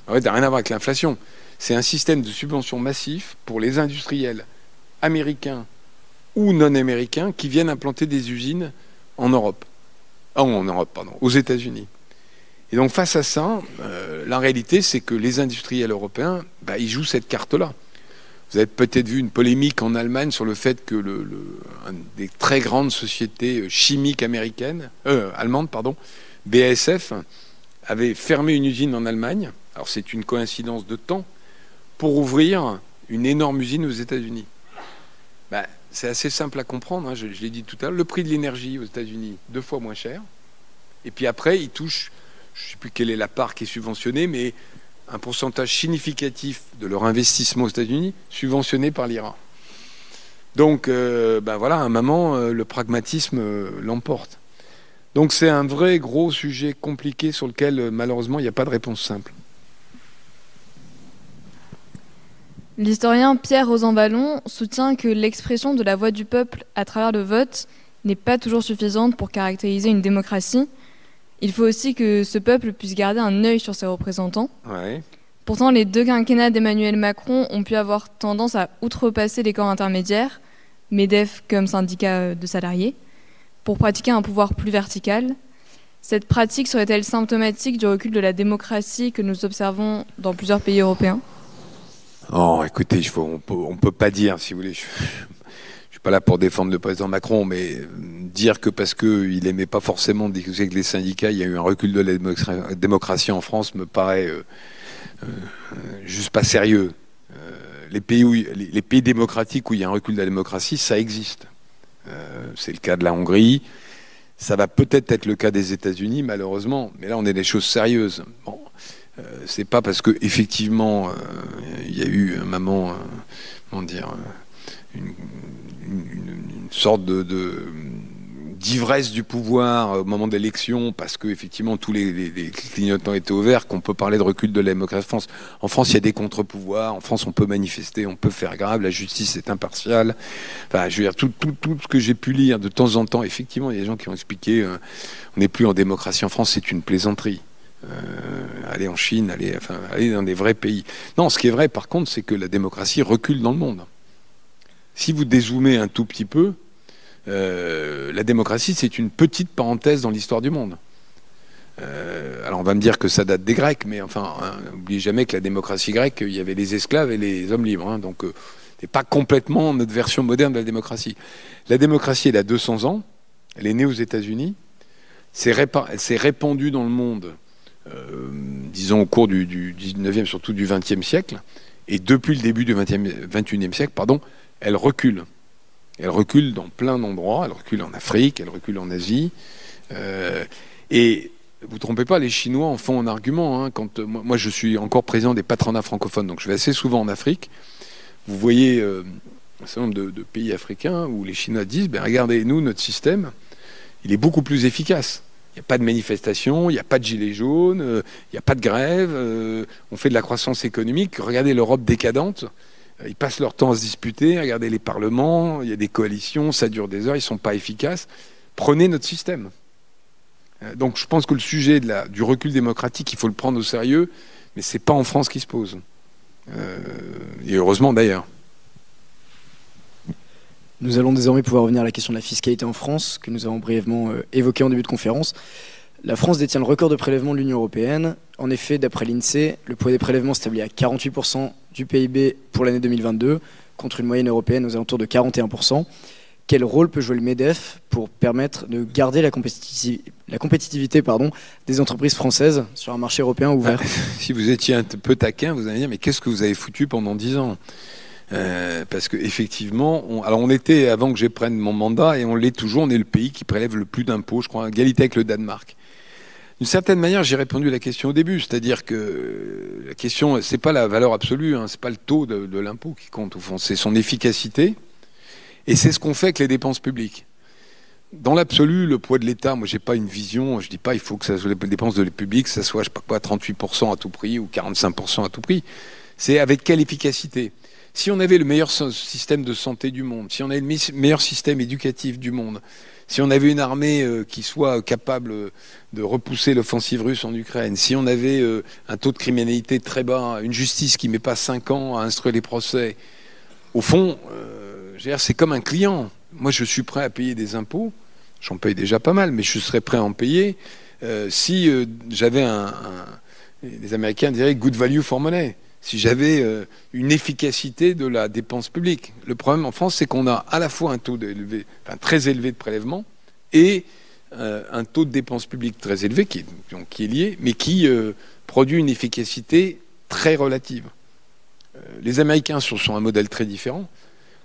S7: En fait, ça n'a rien à voir avec l'inflation. C'est un système de subvention massif pour les industriels américains ou non américains qui viennent implanter des usines en Europe. Aux États-Unis. Et donc face à ça, la réalité, c'est que les industriels européens, ils jouent cette carte-là. Vous avez peut-être vu une polémique en Allemagne sur le fait que une des très grandes sociétés chimiques allemandes, BASF, avait fermé une usine en Allemagne. Alors c'est une coïncidence de temps pour ouvrir une énorme usine aux États-Unis. C'est assez simple à comprendre, hein, je l'ai dit tout à l'heure. Le prix de l'énergie aux États-Unis, 2 fois moins cher. Et puis après, ils touchent, je ne sais plus quelle est la part qui est subventionnée, mais un pourcentage significatif de leur investissement aux États-Unis subventionné par l'IRA. Donc, voilà, à un moment, le pragmatisme l'emporte. Donc c'est un vrai gros sujet compliqué sur lequel, malheureusement, il n'y a pas de réponse simple.
S9: L'historien Pierre Rosanvallon soutient que l'expression de la voix du peuple à travers le vote n'est pas toujours suffisante pour caractériser une démocratie. Il faut aussi que ce peuple puisse garder un œil sur ses représentants.
S7: Ouais.
S9: Pourtant, les 2 quinquennats d'Emmanuel Macron ont pu avoir tendance à outrepasser les corps intermédiaires, MEDEF comme syndicat de salariés, pour pratiquer un pouvoir plus vertical. Cette pratique serait-elle symptomatique du recul de la démocratie que nous observons dans plusieurs pays européens?
S7: Oh, écoutez, on peut pas dire, si vous voulez. Je suis pas là pour défendre le président Macron, mais dire que parce qu'il aimait pas forcément discuter avec les syndicats, il y a eu un recul de la démocratie en France, me paraît juste pas sérieux. Les pays démocratiques où il y a un recul de la démocratie, ça existe. C'est le cas de la Hongrie. Ça va peut-être être le cas des États-Unis, malheureusement. Mais là, on est des choses sérieuses. Bon, c'est pas parce que effectivement, il y a eu un moment, comment dire, une sorte d'ivresse du pouvoir au moment de l'élection, parce que effectivement tous les clignotants étaient ouverts, qu'on peut parler de recul de la démocratie en France. En France, il y a des contre-pouvoirs. En France, on peut manifester, on peut faire grave. La justice est impartiale. Enfin, je veux dire, tout ce que j'ai pu lire de temps en temps, effectivement, il y a des gens qui ont expliqué on n'est plus en démocratie en France, c'est une plaisanterie. Aller en Chine, aller dans des vrais pays. Non, ce qui est vrai, par contre, c'est que la démocratie recule dans le monde. Si vous dézoomez un tout petit peu, la démocratie, c'est une petite parenthèse dans l'histoire du monde. Alors on va me dire que ça date des Grecs, mais enfin, n'oubliez jamais que la démocratie grecque, il y avait les esclaves et les hommes libres. Hein, donc c'est pas complètement notre version moderne de la démocratie. La démocratie, elle a 200 ans. Elle est née aux États-Unis. Elle s'est répandue dans le monde, disons au cours du 19e, surtout du 20e siècle. Et depuis le début du 21e siècle, elle recule. Elle recule dans plein d'endroits. Elle recule en Afrique, elle recule en Asie. Et vous ne trompez pas, les Chinois en font un argument. Hein, quand moi, je suis encore président des patronats francophones, donc je vais assez souvent en Afrique. Vous voyez un certain nombre de pays africains où les Chinois disent regardez, nous, notre système, il est beaucoup plus efficace. Il n'y a pas de manifestation, il n'y a pas de gilets jaunes, il n'y a pas de grève, on fait de la croissance économique. Regardez l'Europe décadente. Ils passent leur temps à se disputer, regardez les parlements, il y a des coalitions, ça dure des heures, ils ne sont pas efficaces. Prenez notre système. Donc je pense que le sujet du recul démocratique, il faut le prendre au sérieux, mais ce n'est pas en France qu'il se pose. Et heureusement d'ailleurs.
S10: Nous allons désormais pouvoir revenir à la question de la fiscalité en France, que nous avons brièvement évoquée en début de conférence. La France détient le record de prélèvement de l'Union européenne. En effet, d'après l'INSEE, le poids des prélèvements s'établit à 48% du PIB pour l'année 2022, contre une moyenne européenne aux alentours de 41%. Quel rôle peut jouer le MEDEF pour permettre de garder la compétitivité des entreprises françaises sur un marché européen ouvert?
S7: Si vous étiez un peu taquin, vous allez dire mais qu'est-ce que vous avez foutu pendant 10 ans? Parce qu'effectivement, on était, avant que je prenne mon mandat, et on l'est toujours, on est le pays qui prélève le plus d'impôts, je crois, à égalité avec le Danemark. D'une certaine manière, j'ai répondu à la question au début, c'est-à-dire que la question, c'est pas la valeur absolue, hein, c'est pas le taux de l'impôt qui compte au fond, c'est son efficacité, et c'est ce qu'on fait avec les dépenses publiques. Dans l'absolu, le poids de l'État, moi j'ai pas une vision, je dis pas il faut que ça soit les dépenses de publiques, ça soit je sais pas quoi 38% à tout prix ou 45% à tout prix. C'est avec quelle efficacité? Si on avait le meilleur système de santé du monde, si on avait le meilleur système éducatif du monde, si on avait une armée qui soit capable de repousser l'offensive russe en Ukraine, si on avait un taux de criminalité très bas, une justice qui ne met pas 5 ans à instruire les procès, au fond, c'est comme un client. Moi, je suis prêt à payer des impôts. J'en paye déjà pas mal, mais je serais prêt à en payer si j'avais les Américains diraient good value for money. Si j'avais une efficacité de la dépense publique. Le problème en France, c'est qu'on a à la fois un taux très élevé de prélèvement et un taux de dépense publique très élevé qui est lié, mais qui produit une efficacité très relative. Les Américains sont un modèle très différent.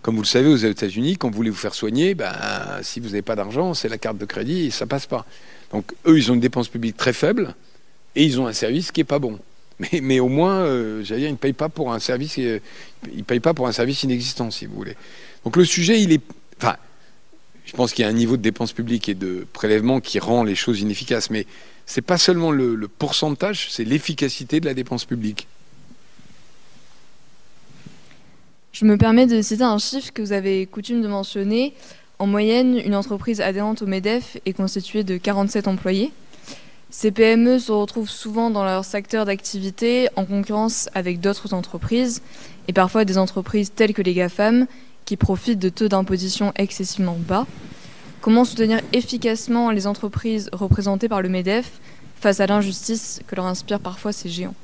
S7: Comme vous le savez, aux États-Unis, quand vous voulez vous faire soigner, si vous n'avez pas d'argent, c'est la carte de crédit et ça passe pas. Donc eux, ils ont une dépense publique très faible et ils ont un service qui est pas bon. Mais au moins, j'allais dire, ils ne payent pas pour un service, inexistant, si vous voulez. Donc le sujet, je pense qu'il y a un niveau de dépenses publiques et de prélèvement qui rend les choses inefficaces. Mais c'est pas seulement le pourcentage, c'est l'efficacité de la dépense publique.
S9: Je me permets de citer un chiffre que vous avez coutume de mentionner. En moyenne, une entreprise adhérente au MEDEF est constituée de 47 employés. Ces PME se retrouvent souvent dans leur secteur d'activité en concurrence avec d'autres entreprises et parfois des entreprises telles que les GAFAM qui profitent de taux d'imposition excessivement bas. Comment soutenir efficacement les entreprises représentées par le MEDEF face à l'injustice que leur inspirent parfois ces géants?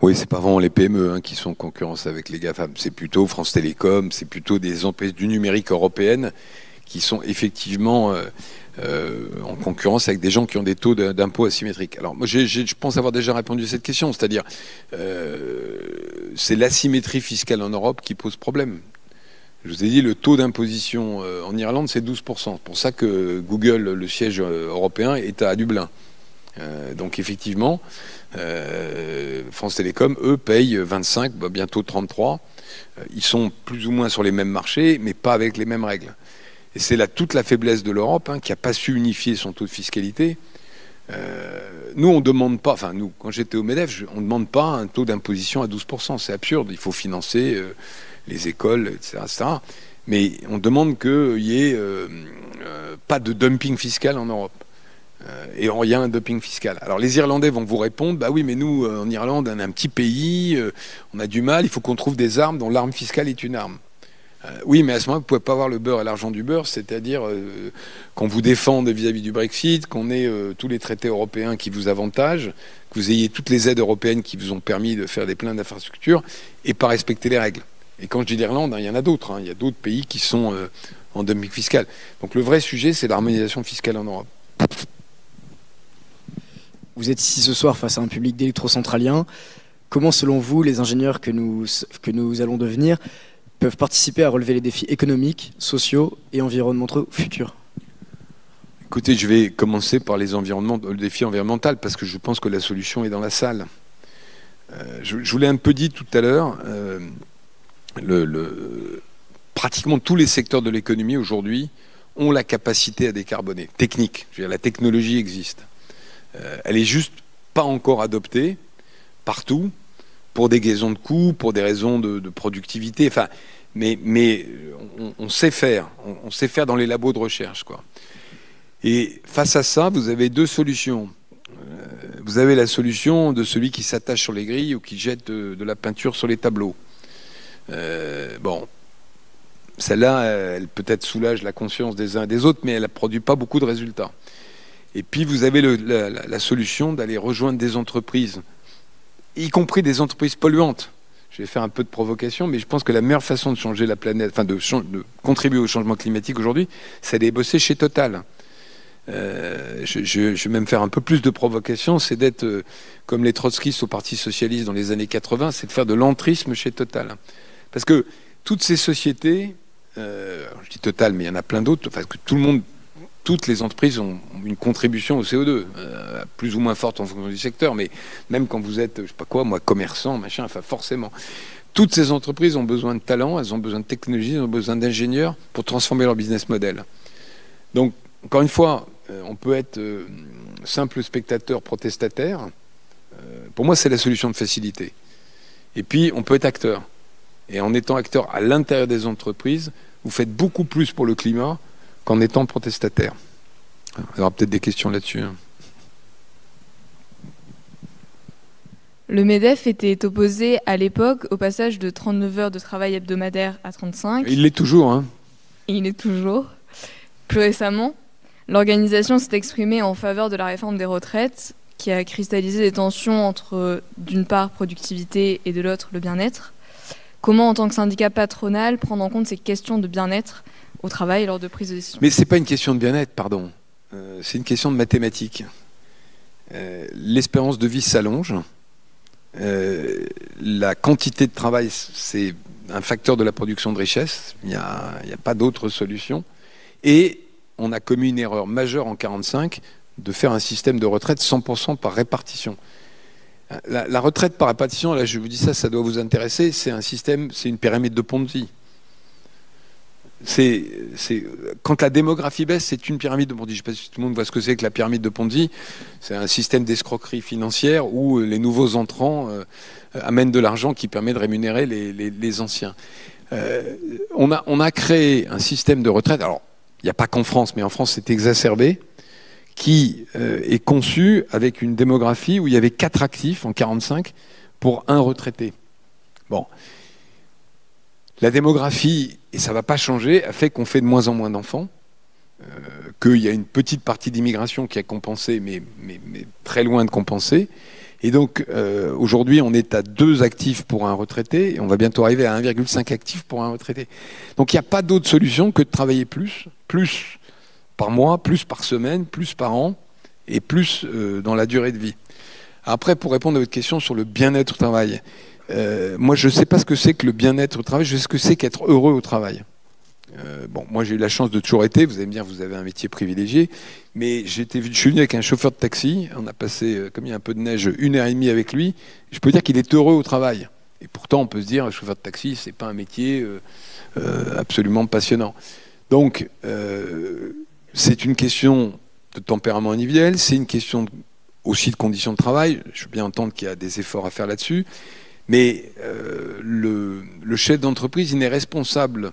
S7: Oui, c'est pas vraiment les PME qui sont en concurrence avec les GAFAM. C'est plutôt France Télécom, c'est plutôt des entreprises du numérique européennes qui sont effectivement en concurrence avec des gens qui ont des taux d'impôt asymétriques. Alors moi, je pense avoir déjà répondu à cette question, c'est-à-dire c'est l'asymétrie fiscale en Europe qui pose problème. Je vous ai dit, le taux d'imposition en Irlande, c'est 12%. C'est pour ça que Google, le siège européen, est à Dublin. Donc effectivement, France Télécom, eux, payent 25, bientôt 33. Ils sont plus ou moins sur les mêmes marchés, mais pas avec les mêmes règles. Et c'est là toute la faiblesse de l'Europe, qui n'a pas su unifier son taux de fiscalité. Nous, on ne demande pas, enfin nous, quand j'étais au MEDEF, on ne demande pas un taux d'imposition à 12%. C'est absurde, il faut financer les écoles, etc. Mais on demande qu'il n'y ait pas de dumping fiscal en Europe. Et il y a un dumping fiscal. Alors les Irlandais vont vous répondre, bah oui, mais nous, en Irlande, on est un petit pays, on a du mal, il faut qu'on trouve des armes dont l'arme fiscale est une arme. Oui, mais à ce moment-là, vous ne pouvez pas avoir le beurre et l'argent du beurre, c'est-à-dire qu'on vous défende vis-à-vis du Brexit, qu'on ait tous les traités européens qui vous avantagent, que vous ayez toutes les aides européennes qui vous ont permis de faire des plans d'infrastructures et pas respecter les règles. Et quand je dis l'Irlande, il y en a d'autres. Il y a d'autres pays qui sont en dumping fiscal. Donc le vrai sujet, c'est l'harmonisation fiscale en Europe.
S10: Vous êtes ici ce soir face à un public d'électrocentraliens. Comment, selon vous, les ingénieurs que nous allons devenir peuvent participer à relever les défis économiques, sociaux et environnementaux futurs?
S7: Écoutez, je vais commencer par le défi environnemental, parce que je pense que la solution est dans la salle. Je vous l'ai un peu dit tout à l'heure, pratiquement tous les secteurs de l'économie aujourd'hui ont la capacité à décarboner. Technique, je veux dire, la technologie existe. Elle est juste pas encore adoptée partout, pour des raisons de coût, pour des raisons de productivité. Enfin, mais on sait faire. On sait faire dans les labos de recherche, quoi. Et face à ça, vous avez deux solutions. Vous avez la solution de celui qui s'attache sur les grilles ou qui jette de la peinture sur les tableaux. Bon, celle-là, elle peut-être soulage la conscience des uns et des autres, mais elle ne produit pas beaucoup de résultats. Et puis vous avez la solution d'aller rejoindre des entreprises, y compris des entreprises polluantes. Je vais faire un peu de provocation, mais je pense que la meilleure façon de changer la planète, enfin de contribuer au changement climatique aujourd'hui, c'est d'aller bosser chez Total. Je vais même faire un peu plus de provocation, c'est d'être comme les trotskistes au Parti socialiste dans les années 80, c'est de faire de l'entrisme chez Total. Parce que toutes ces sociétés, je dis Total, mais il y en a plein d'autres, enfin que toutes les entreprises ont une contribution au CO2, plus ou moins forte en fonction du secteur, mais même quand vous êtes, je sais pas quoi, moi, commerçant, machin, enfin forcément. Toutes ces entreprises ont besoin de talent, elles ont besoin de technologie, elles ont besoin d'ingénieurs pour transformer leur business model. Donc, encore une fois, on peut être simple spectateur protestataire. Pour moi, c'est la solution de facilité. Et puis, on peut être acteur. Et en étant acteur à l'intérieur des entreprises, vous faites beaucoup plus pour le climat qu'en étant protestataire. Il y aura peut-être des questions là-dessus.
S9: Le MEDEF était opposé à l'époque au passage de 39 heures de travail hebdomadaire à 35.
S7: Il l'est toujours. Hein.
S9: Et il est toujours. Plus récemment, l'organisation s'est exprimée en faveur de la réforme des retraites, qui a cristallisé des tensions entre, d'une part, productivité et de l'autre, le bien-être. Comment, en tant que syndicat patronal, prendre en compte ces questions de bien-être au travail lors de prise de décision?
S7: Mais ce n'est pas une question de bien-être, pardon. C'est une question de mathématiques. L'espérance de vie s'allonge. La quantité de travail, c'est un facteur de la production de richesse. Il n'y a pas d'autre solution. Et on a commis une erreur majeure en 1945 de faire un système de retraite 100% par répartition. La retraite par répartition, là je vous dis ça doit vous intéresser, c'est un système, c'est une pyramide de Ponzi. Quand la démographie baisse, c'est une pyramide de Ponzi. Je ne sais pas si tout le monde voit ce que c'est que la pyramide de Ponzi. C'est un système d'escroquerie financière où les nouveaux entrants amènent de l'argent qui permet de rémunérer les anciens. On a créé un système de retraite, alors il n'y a pas qu'en France, mais en France c'est exacerbé, qui est conçu avec une démographie où il y avait 4 actifs en 1945 pour 1 retraité. Bon. La démographie, et ça ne va pas changer, a fait qu'on fait de moins en moins d'enfants. qu'il y a une petite partie d'immigration qui a compensé, mais très loin de compenser. Et donc, aujourd'hui, on est à 2 actifs pour un retraité, et on va bientôt arriver à 1,5 actifs pour un retraité. Donc, il n'y a pas d'autre solution que de travailler plus par mois, plus par semaine, plus par an, et plus dans la durée de vie. Après, pour répondre à votre question sur le bien-être au travail, moi, je ne sais pas ce que c'est que le bien-être au travail, je sais ce que c'est qu'être heureux au travail. Bon, moi j'ai eu la chance de toujours être, vous allez me dire vous avez un métier privilégié, mais je suis venu avec un chauffeur de taxi, on a passé, comme il y a un peu de neige, 1h30 avec lui, je peux dire qu'il est heureux au travail. Et pourtant on peut se dire, chauffeur de taxi, c'est pas un métier absolument passionnant. Donc c'est une question de tempérament individuel, c'est une question aussi de conditions de travail, je veux bien entendre qu'il y a des efforts à faire là-dessus, mais le chef d'entreprise, il n'est responsable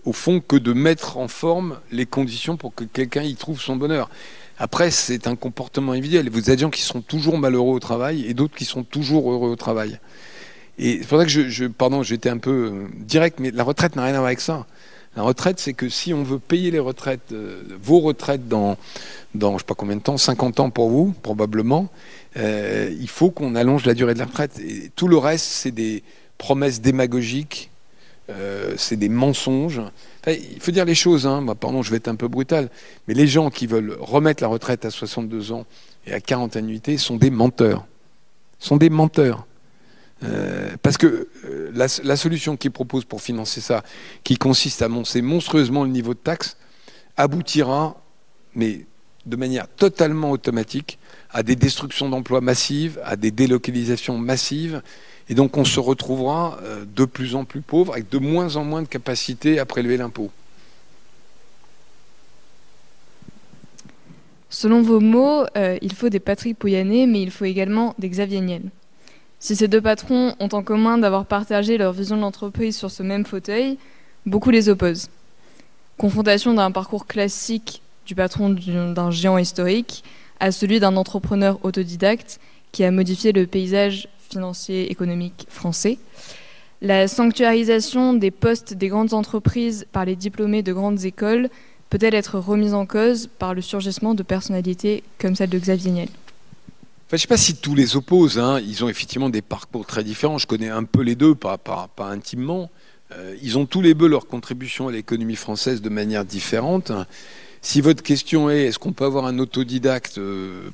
S7: au fond que de mettre en forme les conditions pour que quelqu'un y trouve son bonheur. Après, c'est un comportement individuel. Vous avez des gens qui sont toujours malheureux au travail et d'autres qui sont toujours heureux au travail. Et c'est pour ça que pardon, j'étais un peu direct, mais la retraite n'a rien à voir avec ça. La retraite, c'est que si on veut payer les retraites, vos retraites dans je ne sais pas combien de temps, 50 ans pour vous, probablement, il faut qu'on allonge la durée de la retraite. Et tout le reste, c'est des promesses démagogiques, c'est des mensonges. Enfin, il faut dire les choses, hein. Pardon, je vais être un peu brutal, mais les gens qui veulent remettre la retraite à 62 ans et à 40 annuités sont des menteurs. Sont des menteurs. Parce que la solution qu'ils proposent pour financer ça, qui consiste à monter monstrueusement le niveau de taxe, aboutira, mais de manière totalement automatique, à des destructions d'emplois massives, à des délocalisations massives. Et donc on se retrouvera de plus en plus pauvre, avec de moins en moins de capacité à prélever l'impôt.
S9: Selon vos mots, il faut des Patrick Pouyanné, mais il faut également des Xavier Niel. Si ces deux patrons ont en commun d'avoir partagé leur vision de l'entreprise sur ce même fauteuil, beaucoup les opposent. Confrontation d'un parcours classique du patron d'un géant historique à celui d'un entrepreneur autodidacte qui a modifié le paysage financier économique français. La sanctuarisation des postes des grandes entreprises par les diplômés de grandes écoles peut-elle être remise en cause par le surgissement de personnalités comme celle de Xavier Niel?
S7: Je ne sais pas si tous les opposent, hein. Ils ont effectivement des parcours très différents. Je connais un peu les deux, pas intimement. Ils ont tous les deux leur contribution à l'économie française de manière différente. Si votre question est qu'on peut avoir un autodidacte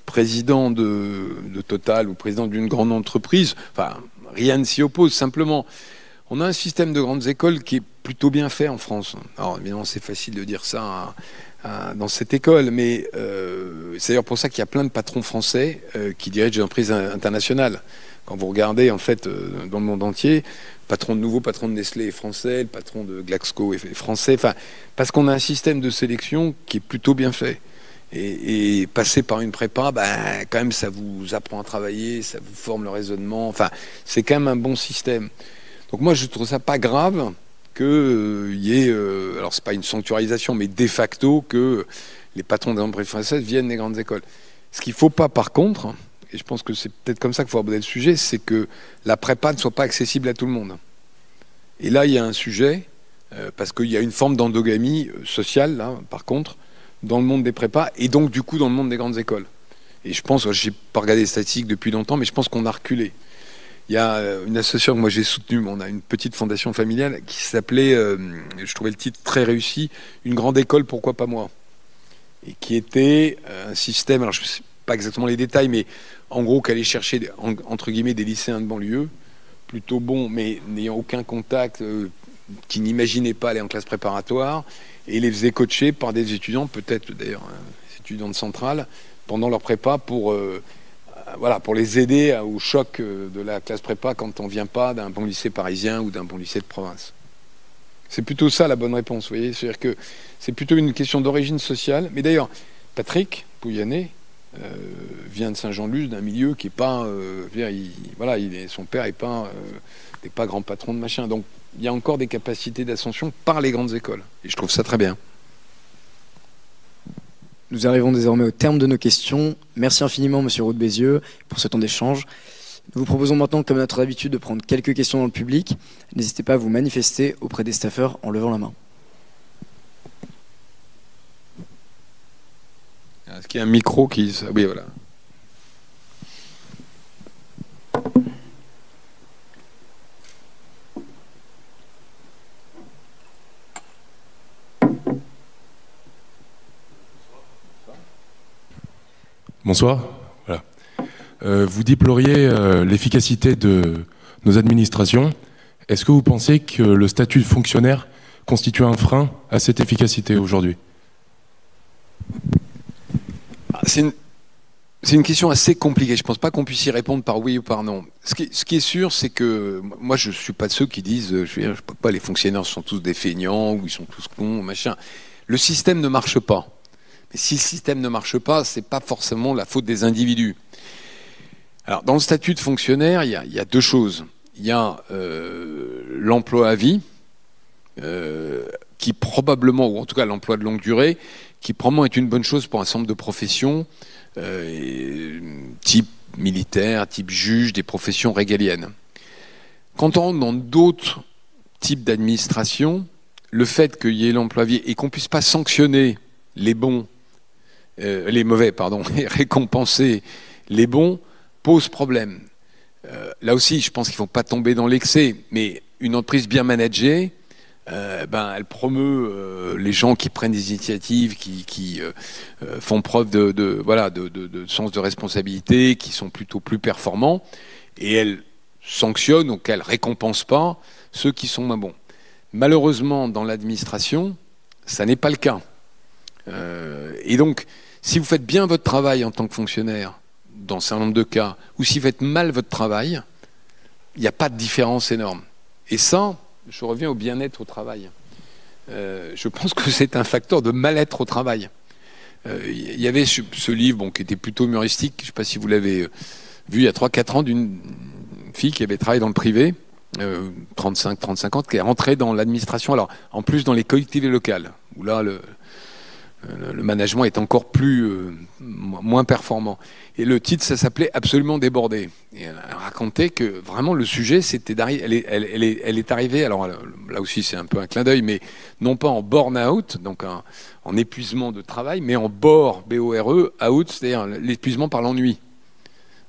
S7: président de Total ou président d'une grande entreprise, enfin, rien ne s'y oppose. Simplement, on a un système de grandes écoles qui est plutôt bien fait en France. Alors évidemment, c'est facile de dire ça dans cette école, mais c'est d'ailleurs pour ça qu'il y a plein de patrons français qui dirigent des entreprises internationales. Quand vous regardez en fait dans le monde entier, nouveau patron de Nestlé est français, le patron de Glaxo est français, enfin, parce qu'on a un système de sélection qui est plutôt bien fait. Et passer par une prépa, quand même, ça vous apprend à travailler, ça vous forme le raisonnement, enfin, c'est quand même un bon système. Donc moi, je trouve ça pas grave qu'il y ait, alors c'est pas une sanctuarisation, mais de facto que les patrons des entreprises françaises viennent des grandes écoles. Ce qu'il ne faut pas, par contre, et je pense que c'est peut-être comme ça qu'il faut aborder le sujet, c'est que la prépa ne soit pas accessible à tout le monde. Et là, il y a un sujet, parce qu'il y a une forme d'endogamie sociale, là, par contre, dans le monde des prépas, et donc du coup dans le monde des grandes écoles. Et je pense, je n'ai pas regardé les statistiques depuis longtemps, mais je pense qu'on a reculé. Il y a une association que moi j'ai soutenue, on a une petite fondation familiale qui s'appelait, je trouvais le titre très réussi, Une grande école, pourquoi pas moi? Et qui était un système, alors je ne sais pas exactement les détails, mais en gros qu'aller chercher, entre guillemets, des lycéens de banlieue, plutôt bons, mais n'ayant aucun contact, qui n'imaginaient pas aller en classe préparatoire, et les faisait coacher par des étudiants, peut-être d'ailleurs des étudiants de Centrale, pendant leur prépa pour les aider au choc de la classe prépa quand on ne vient pas d'un bon lycée parisien ou d'un bon lycée de province. C'est plutôt ça la bonne réponse, vous voyez. C'est-à-dire que c'est plutôt une question d'origine sociale. Mais d'ailleurs, Patrick Pouyanné vient de Saint-Jean-de-Luz, d'un milieu qui n'est pas... son père n'est pas grand patron de machin. Donc il y a encore des capacités d'ascension par les grandes écoles. Et je trouve ça très bien.
S10: Nous arrivons désormais au terme de nos questions. Merci infiniment, Monsieur Roux de Bézieux, pour ce temps d'échange. Nous vous proposons maintenant, comme notre habitude, de prendre quelques questions dans le public. N'hésitez pas à vous manifester auprès des staffeurs en levant la main.
S7: Est-ce qu'il y a un micro qui... Oui, voilà.
S11: Bonsoir. Voilà. Vous déploriez l'efficacité de nos administrations. Est-ce que vous pensez que le statut de fonctionnaire constitue un frein à cette efficacité aujourd'hui?
S7: C'est une question assez compliquée. Je ne pense pas qu'on puisse y répondre par oui ou par non. Ce qui est sûr, c'est que moi, je ne suis pas de ceux qui disent je ne peux pas, les fonctionnaires sont tous des feignants ou ils sont tous cons, machin. Le système ne marche pas. Mais si le système ne marche pas, ce n'est pas forcément la faute des individus. Alors, dans le statut de fonctionnaire, il y a deux choses. Il y a l'emploi à vie, qui probablement, ou en tout cas l'emploi de longue durée, qui probablement est une bonne chose pour un certain nombre de professions, type militaire, type juge, des professions régaliennes. Quand on rentre dans d'autres types d'administration, le fait qu'il y ait l'emploi à vie et qu'on ne puisse pas sanctionner les mauvais, et récompenser les bons, pose problème. Là aussi, je pense qu'il ne faut pas tomber dans l'excès, mais une entreprise bien managée, elle promeut les gens qui prennent des initiatives, qui font preuve de sens de responsabilité, qui sont plutôt plus performants, et elle sanctionne, donc elle ne récompense pas ceux qui sont moins bons. Malheureusement, dans l'administration, ça n'est pas le cas. Et donc, si vous faites bien votre travail en tant que fonctionnaire, dans un certain nombre de cas, ou si vous faites mal votre travail, il n'y a pas de différence énorme. Et ça, je reviens au bien-être au travail. Je pense que c'est un facteur de mal-être au travail. Il y avait ce livre qui était plutôt humoristique, je ne sais pas si vous l'avez vu il y a 3-4 ans, d'une fille qui avait travaillé dans le privé, 35 ans, qui est rentrée dans l'administration, alors en plus dans les collectivités locales, où là le management est encore moins performant. Et le titre, ça s'appelait Absolument débordé. Et elle racontait que vraiment le sujet, c'était d'arriver. Elle est arrivée, alors là aussi c'est un peu un clin d'œil, mais non pas en burn-out, donc en épuisement de travail, mais en bore, B-O-R-E, out, c'est-à-dire l'épuisement par l'ennui.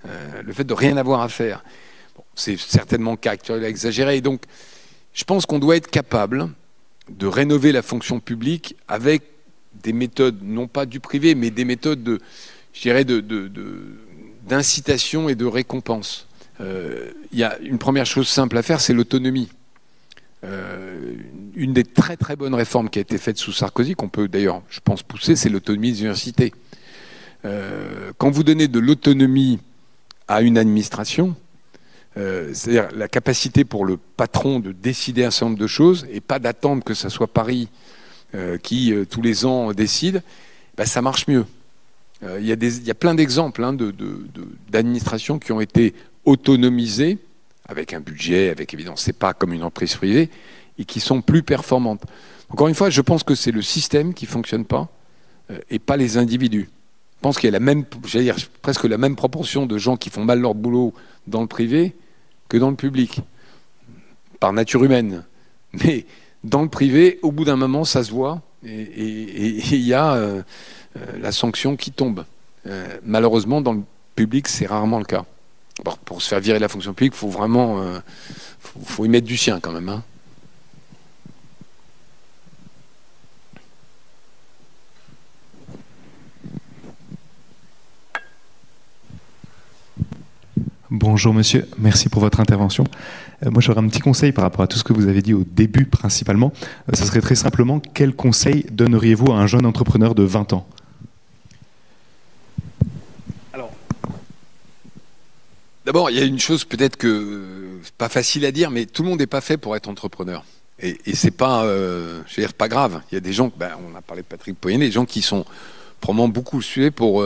S7: Le fait de rien avoir à faire. Bon, c'est certainement caractérisé, exagéré. Et donc, je pense qu'on doit être capable de rénover la fonction publique avec des méthodes, non pas du privé, mais des méthodes d'incitation et de récompense. Il y a une première chose simple à faire, c'est l'autonomie. Une des très très bonnes réformes qui a été faite sous Sarkozy, qu'on peut d'ailleurs, je pense, pousser, c'est l'autonomie des universités. Quand vous donnez de l'autonomie à une administration, c'est-à-dire la capacité pour le patron de décider un certain nombre de choses et pas d'attendre que ça soit Paris qui, tous les ans, décide, ça marche mieux. Il y a plein d'exemples d'administrations qui ont été autonomisées, avec un budget, avec évidemment, c'est pas comme une entreprise privée, et qui sont plus performantes. Encore une fois, je pense que c'est le système qui ne fonctionne pas, et pas les individus. Je pense qu'il y a presque la même proportion de gens qui font mal leur boulot dans le privé que dans le public, par nature humaine. Mais dans le privé, au bout d'un moment, ça se voit, et il y a la sanction qui tombe. Malheureusement, dans le public, c'est rarement le cas. Bon, pour se faire virer de la fonction publique, il faut vraiment faut y mettre du sien quand même. Hein.
S12: Bonjour monsieur, merci pour votre intervention. Moi j'aurais un petit conseil par rapport à tout ce que vous avez dit au début principalement. Ça serait très simplement, quel conseil donneriez-vous à un jeune entrepreneur de 20 ans?
S7: Alors, d'abord, il y a une chose peut-être que c'est pas facile à dire, mais tout le monde n'est pas fait pour être entrepreneur. Et c'est pas, pas grave. Il y a des gens, on a parlé de Patrick Pouyanné, des gens qui sont probablement beaucoup le sujet pour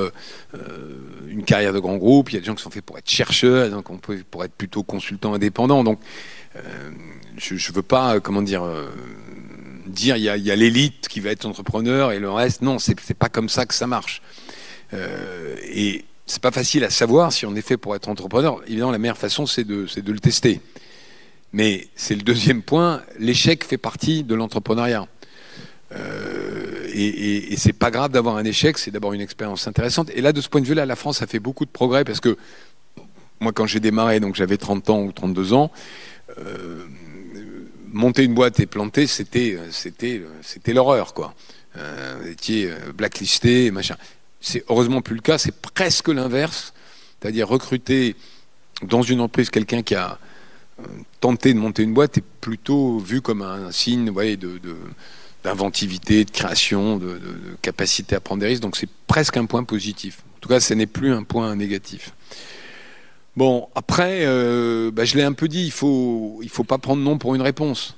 S7: une carrière de grand groupe. Il y a des gens qui sont faits pour être chercheurs, donc on peut pour être plutôt consultant indépendant. Donc, je veux pas, dire il y a l'élite qui va être entrepreneur et le reste, non, c'est pas comme ça que ça marche. Et c'est pas facile à savoir si on est fait pour être entrepreneur. Évidemment, la meilleure façon, c'est de le tester. Mais c'est le deuxième point, l'échec fait partie de l'entrepreneuriat. et c'est pas grave d'avoir un échec, c'est d'abord une expérience intéressante. Et là, de ce point de vue-là, la France a fait beaucoup de progrès parce que moi, quand j'ai démarré, donc j'avais 30 ans ou 32 ans, monter une boîte et planter, c'était l'horreur, quoi. Vous étiez blacklisté, machin. C'est heureusement plus le cas, c'est presque l'inverse. C'est-à-dire recruter dans une entreprise quelqu'un qui a tenté de monter une boîte est plutôt vu comme un signe, vous voyez, d'inventivité, de création, de capacité à prendre des risques. Donc c'est presque un point positif. En tout cas, ce n'est plus un point négatif. Bon, après, je l'ai un peu dit, il faut pas prendre non pour une réponse.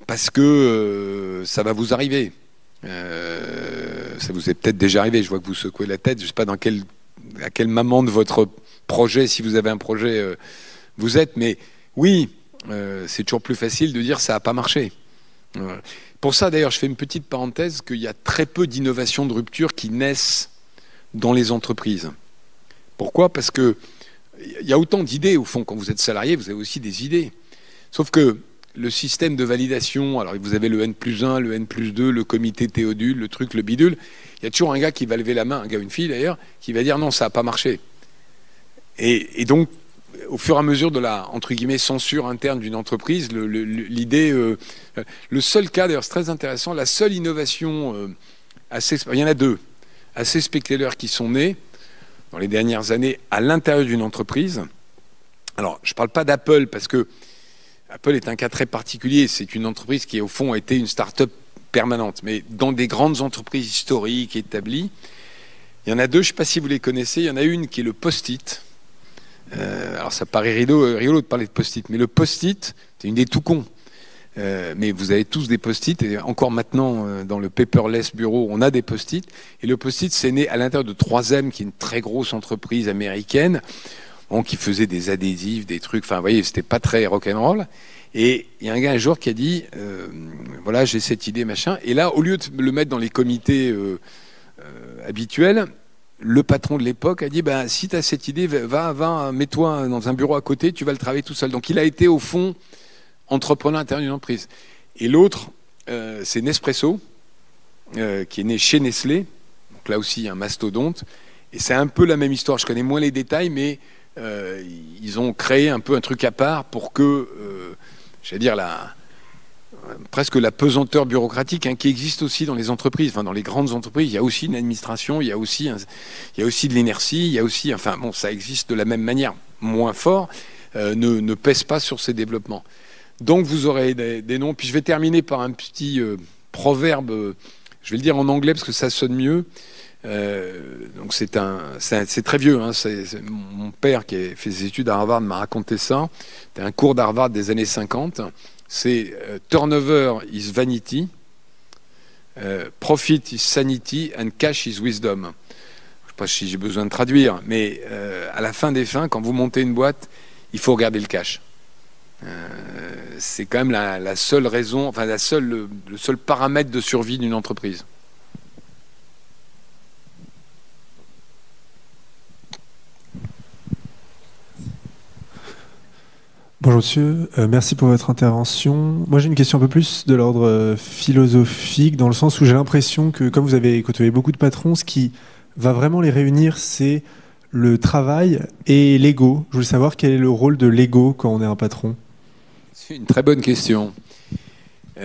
S7: Parce que ça va vous arriver. Ça vous est peut-être déjà arrivé, je vois que vous secouez la tête, je ne sais pas à quel moment de votre projet, si vous avez un projet, vous êtes, mais oui, c'est toujours plus facile de dire ça n'a pas marché. Pour ça, d'ailleurs, je fais une petite parenthèse qu'il y a très peu d'innovations de rupture qui naissent dans les entreprises. Pourquoi ? Parce que il y a autant d'idées, au fond, quand vous êtes salarié, vous avez aussi des idées. Sauf que le système de validation, alors vous avez le N+1, le N+2, le comité Théodule, le truc, le bidule, il y a toujours un gars qui va lever la main, un gars, une fille d'ailleurs, qui va dire non, ça n'a pas marché. Et donc, au fur et à mesure de la, entre guillemets, censure interne d'une entreprise, l'idée, le seul cas, d'ailleurs c'est très intéressant, la seule innovation il y en a deux, assez spectaculaires qui sont nées dans les dernières années à l'intérieur d'une entreprise. Alors, je ne parle pas d'Apple parce que Apple est un cas très particulier. C'est une entreprise qui, au fond, a été une start-up permanente. Mais dans des grandes entreprises historiques établies, il y en a deux, je ne sais pas si vous les connaissez. Il y en a une qui est le Post-it. Alors, ça paraît rigolo de parler de Post-it. Mais le Post-it, c'est une des tout cons. Mais vous avez tous des Post-it. Et encore maintenant, dans le paperless bureau, on a des Post-it. Et le Post-it, c'est né à l'intérieur de 3M, qui est une très grosse entreprise américaine, qui faisait des adhésifs, des trucs, enfin, vous voyez, c'était pas très rock'n'roll. Et il y a un gars un jour qui a dit, voilà, j'ai cette idée, machin. Et là, au lieu de le mettre dans les comités habituels, le patron de l'époque a dit, si tu as cette idée, va, mets-toi dans un bureau à côté, tu vas le travailler tout seul. Donc il a été, au fond, entrepreneur interne d'une entreprise. Et l'autre, c'est Nespresso, qui est né chez Nestlé. Donc là aussi, un mastodonte. Et c'est un peu la même histoire. Je connais moins les détails, mais ils ont créé un peu un truc à part pour que, j'allais dire, presque la pesanteur bureaucratique qui existe aussi dans les entreprises, enfin dans les grandes entreprises, il y a aussi une administration, il y a aussi de l'inertie, il y a aussi, enfin bon, ça existe de la même manière, moins fort, ne pèse pas sur ces développements. Donc vous aurez des noms. Puis je vais terminer par un petit proverbe, je vais le dire en anglais parce que ça sonne mieux. Donc c'est très vieux, c'est mon père qui a fait ses études à Harvard m'a raconté ça. C'était un cours d'Harvard des années 50. C'est turnover is vanity, profit is sanity and cash is wisdom. Je ne sais pas si j'ai besoin de traduire, mais à la fin des fins, quand vous montez une boîte, il faut regarder le cash. C'est quand même la seule raison, enfin le seul paramètre de survie d'une entreprise.
S13: Bonjour monsieur, merci pour votre intervention. Moi j'ai une question un peu plus de l'ordre philosophique, dans le sens où j'ai l'impression que, comme vous avez côtoyé beaucoup de patrons, ce qui va vraiment les réunir, c'est le travail et l'ego. Je voulais savoir quel est le rôle de l'ego quand on est un patron.
S7: C'est une très bonne question. En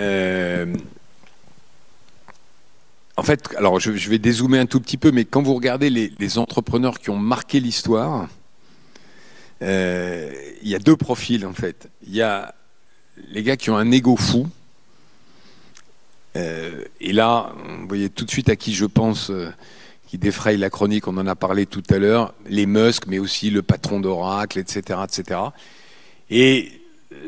S7: fait, alors je vais dézoomer un tout petit peu, mais quand vous regardez les entrepreneurs qui ont marqué l'histoire, il y a deux profils en fait. Il y a les gars qui ont un ego fou. Et là, vous voyez tout de suite à qui je pense, qui défraye la chronique, on en a parlé tout à l'heure, les Musk, mais aussi le patron d'Oracle, etc., etc. Et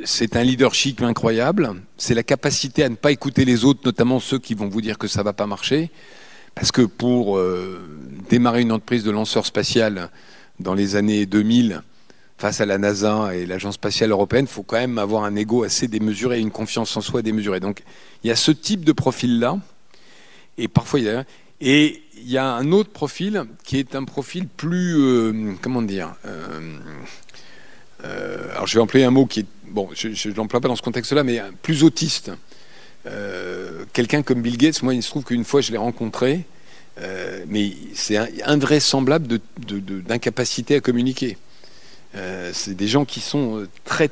S7: c'est un leadership incroyable. C'est la capacité à ne pas écouter les autres, notamment ceux qui vont vous dire que ça ne va pas marcher. Parce que pour démarrer une entreprise de lanceur spatial dans les années 2000, face à la NASA et l'Agence spatiale européenne, il faut quand même avoir un ego assez démesuré, une confiance en soi démesurée. Donc il y a ce type de profil-là, et parfois il y a un autre profil qui est un profil plus, comment dire, alors je vais employer un mot qui est, bon, je ne l'emploie pas dans ce contexte-là, mais plus autiste, quelqu'un comme Bill Gates, moi, il se trouve qu'une fois, je l'ai rencontré, mais c'est invraisemblable d'incapacité à communiquer. C'est des gens qui sont très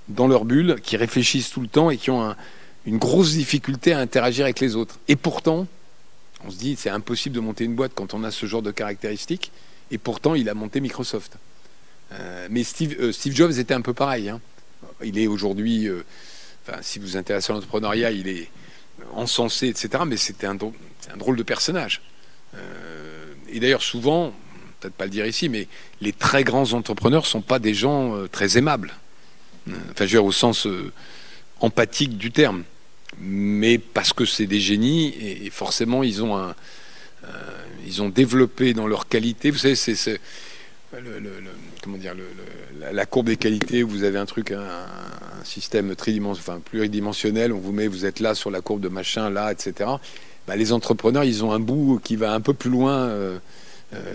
S7: dans leur bulle, qui réfléchissent tout le temps et qui ont une grosse difficulté à interagir avec les autres. Et pourtant, on se dit, c'est impossible de monter une boîte quand on a ce genre de caractéristiques. Et pourtant, il a monté Microsoft. Mais Steve Jobs était un peu pareil. Hein. Il est aujourd'hui, si vous vous intéressez à l'entrepreneuriat, il est encensé, etc. Mais c'est un drôle de personnage. Et d'ailleurs, souvent, peut-être pas le dire ici, mais les très grands entrepreneurs sont pas des gens très aimables. Enfin, je veux dire, au sens empathique du terme. Mais parce que c'est des génies, et forcément, ils ont développé dans leur qualité. Vous savez, c'est comment dire, la courbe des qualités, où vous avez un système pluridimensionnel, on vous met, vous êtes là sur la courbe de machin, là, etc. Bah, les entrepreneurs, ils ont un bout qui va un peu plus loin.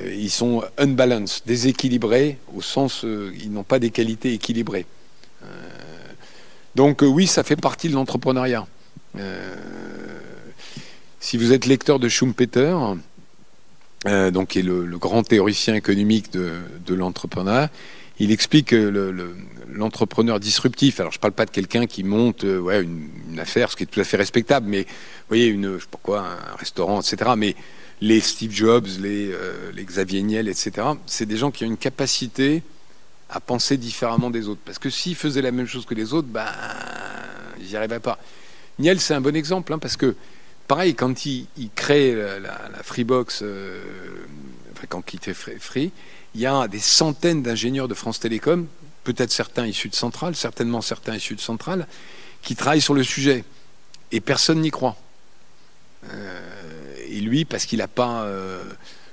S7: Ils sont unbalanced, déséquilibrés, au sens ils n'ont pas des qualités équilibrées. Donc oui, ça fait partie de l'entrepreneuriat. Si vous êtes lecteur de Schumpeter, donc qui est le grand théoricien économique de l'entrepreneuriat, il explique l'entrepreneur disruptif. Alors je ne parle pas de quelqu'un qui monte une affaire, ce qui est tout à fait respectable, mais vous voyez, je sais pas quoi, un restaurant, etc. Mais les Steve Jobs, les Xavier Niel, etc., c'est des gens qui ont une capacité à penser différemment des autres. Parce que s'ils faisaient la même chose que les autres, ils n'y arriveraient pas. Niel, c'est un bon exemple, hein, parce que, pareil, quand il crée la Freebox, quand il était Free, il y a des centaines d'ingénieurs de France Télécom, peut-être certains issus de Centrale, certainement certains issus de Centrale, qui travaillent sur le sujet. Et personne n'y croit. Et lui, parce qu'il n'a pas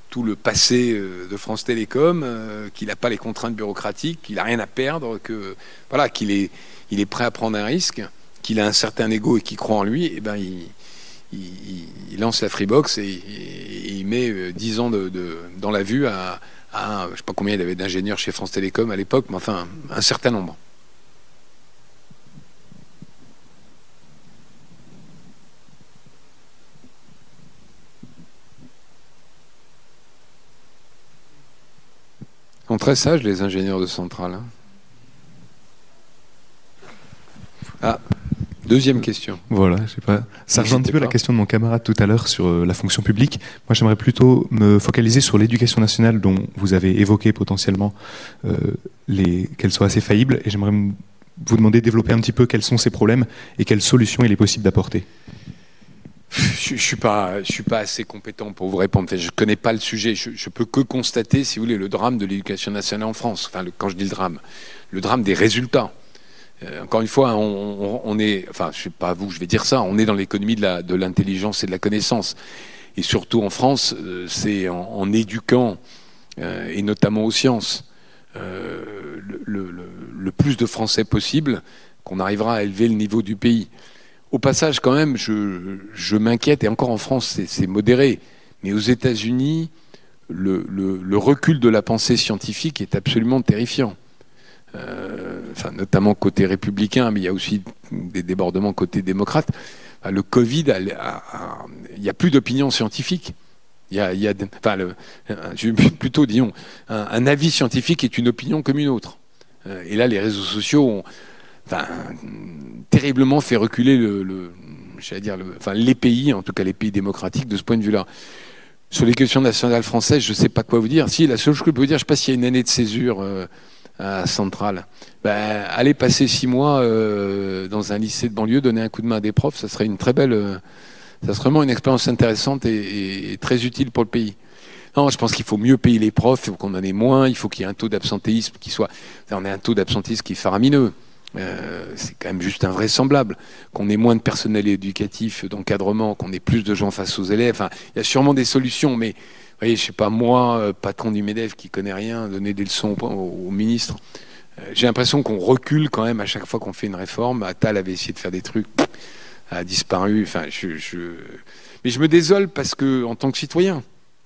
S7: tout le passé de France Télécom, qu'il n'a pas les contraintes bureaucratiques, qu'il n'a rien à perdre, qu'il est prêt à prendre un risque, qu'il a un certain ego et qu'il croit en lui, et ben il lance la Freebox et il met 10 ans dans la vue à je ne sais pas combien il avait d'ingénieurs chez France Télécom à l'époque, mais enfin un certain nombre. Ils sont très sages, les ingénieurs de Centrale. Hein. Ah, deuxième question.
S12: Voilà, je sais pas. Ça rejoint un petit peu la question de mon camarade tout à l'heure sur la fonction publique. Moi, j'aimerais plutôt me focaliser sur l'éducation nationale, dont vous avez évoqué potentiellement qu'elle soit assez faillible. Et j'aimerais vous demander de développer un petit peu quels sont ces problèmes et quelles solutions il est possible d'apporter.
S7: Je suis pas assez compétent pour vous répondre. Enfin, je connais pas le sujet. Je peux que constater, si vous voulez, le drame de l'éducation nationale en France. Enfin, quand je dis le drame des résultats. Encore une fois, on est, enfin, je sais pas à vous, je vais dire ça. On est dans l'économie de l'intelligence et de la connaissance. Et surtout en France, c'est en éduquant et notamment aux sciences le plus de Français possible qu'on arrivera à élever le niveau du pays. Au passage, quand même, je m'inquiète, et encore en France, c'est modéré, mais aux États-Unis, le recul de la pensée scientifique est absolument terrifiant. Notamment côté républicain, mais il y a aussi des débordements côté démocrate. Le Covid, il n'y a plus d'opinion scientifique. Je vais plutôt, disons, un avis scientifique est une opinion comme une autre. Et là, les réseaux sociaux ont terriblement fait reculer les pays, en tout cas les pays démocratiques, de ce point de vue-là. Sur les questions nationales françaises, je ne sais pas quoi vous dire. Si, la seule chose que je peux vous dire, je ne sais pas s'il y a une année de césure à Centrale. Allez passer 6 mois dans un lycée de banlieue, donner un coup de main à des profs, ça serait une très belle... ça serait vraiment une expérience intéressante et très utile pour le pays. Non, je pense qu'il faut mieux payer les profs, il faut qu'on en ait moins, il faut qu'il y ait un taux d'absentéisme qui soit... On a un taux d'absentéisme qui est faramineux. C'est quand même juste invraisemblable qu'on ait moins de personnel éducatif d'encadrement, qu'on ait plus de gens face aux élèves. Enfin, il y a sûrement des solutions, mais vous voyez, je sais pas, moi, patron du MEDEF qui connaît rien, donner des leçons au ministre, j'ai l'impression qu'on recule quand même à chaque fois qu'on fait une réforme. Attal avait essayé de faire des trucs, a disparu. Enfin, mais je me désole parce que, en tant que citoyen,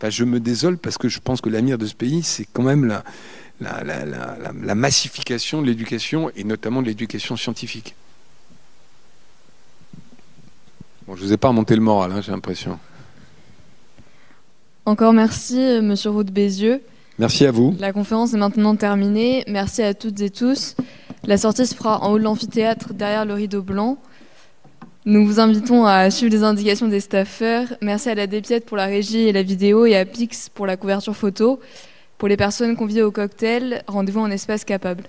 S7: je me désole parce que je pense que l'avenir de ce pays, c'est quand même la massification de l'éducation et notamment de l'éducation scientifique. Bon, je vous ai pas remonté le moral, hein, j'ai l'impression.
S9: Encore merci, Monsieur Roux de Bézieux.
S7: Merci à vous.
S9: La conférence est maintenant terminée. Merci à toutes et tous. La sortie se fera en haut de l'amphithéâtre, derrière le rideau blanc. Nous vous invitons à suivre les indications des staffeurs. Merci à la Dépiette pour la régie et la vidéo et à Pix pour la couverture photo. Pour les personnes conviées au cocktail, rendez-vous en espace capable.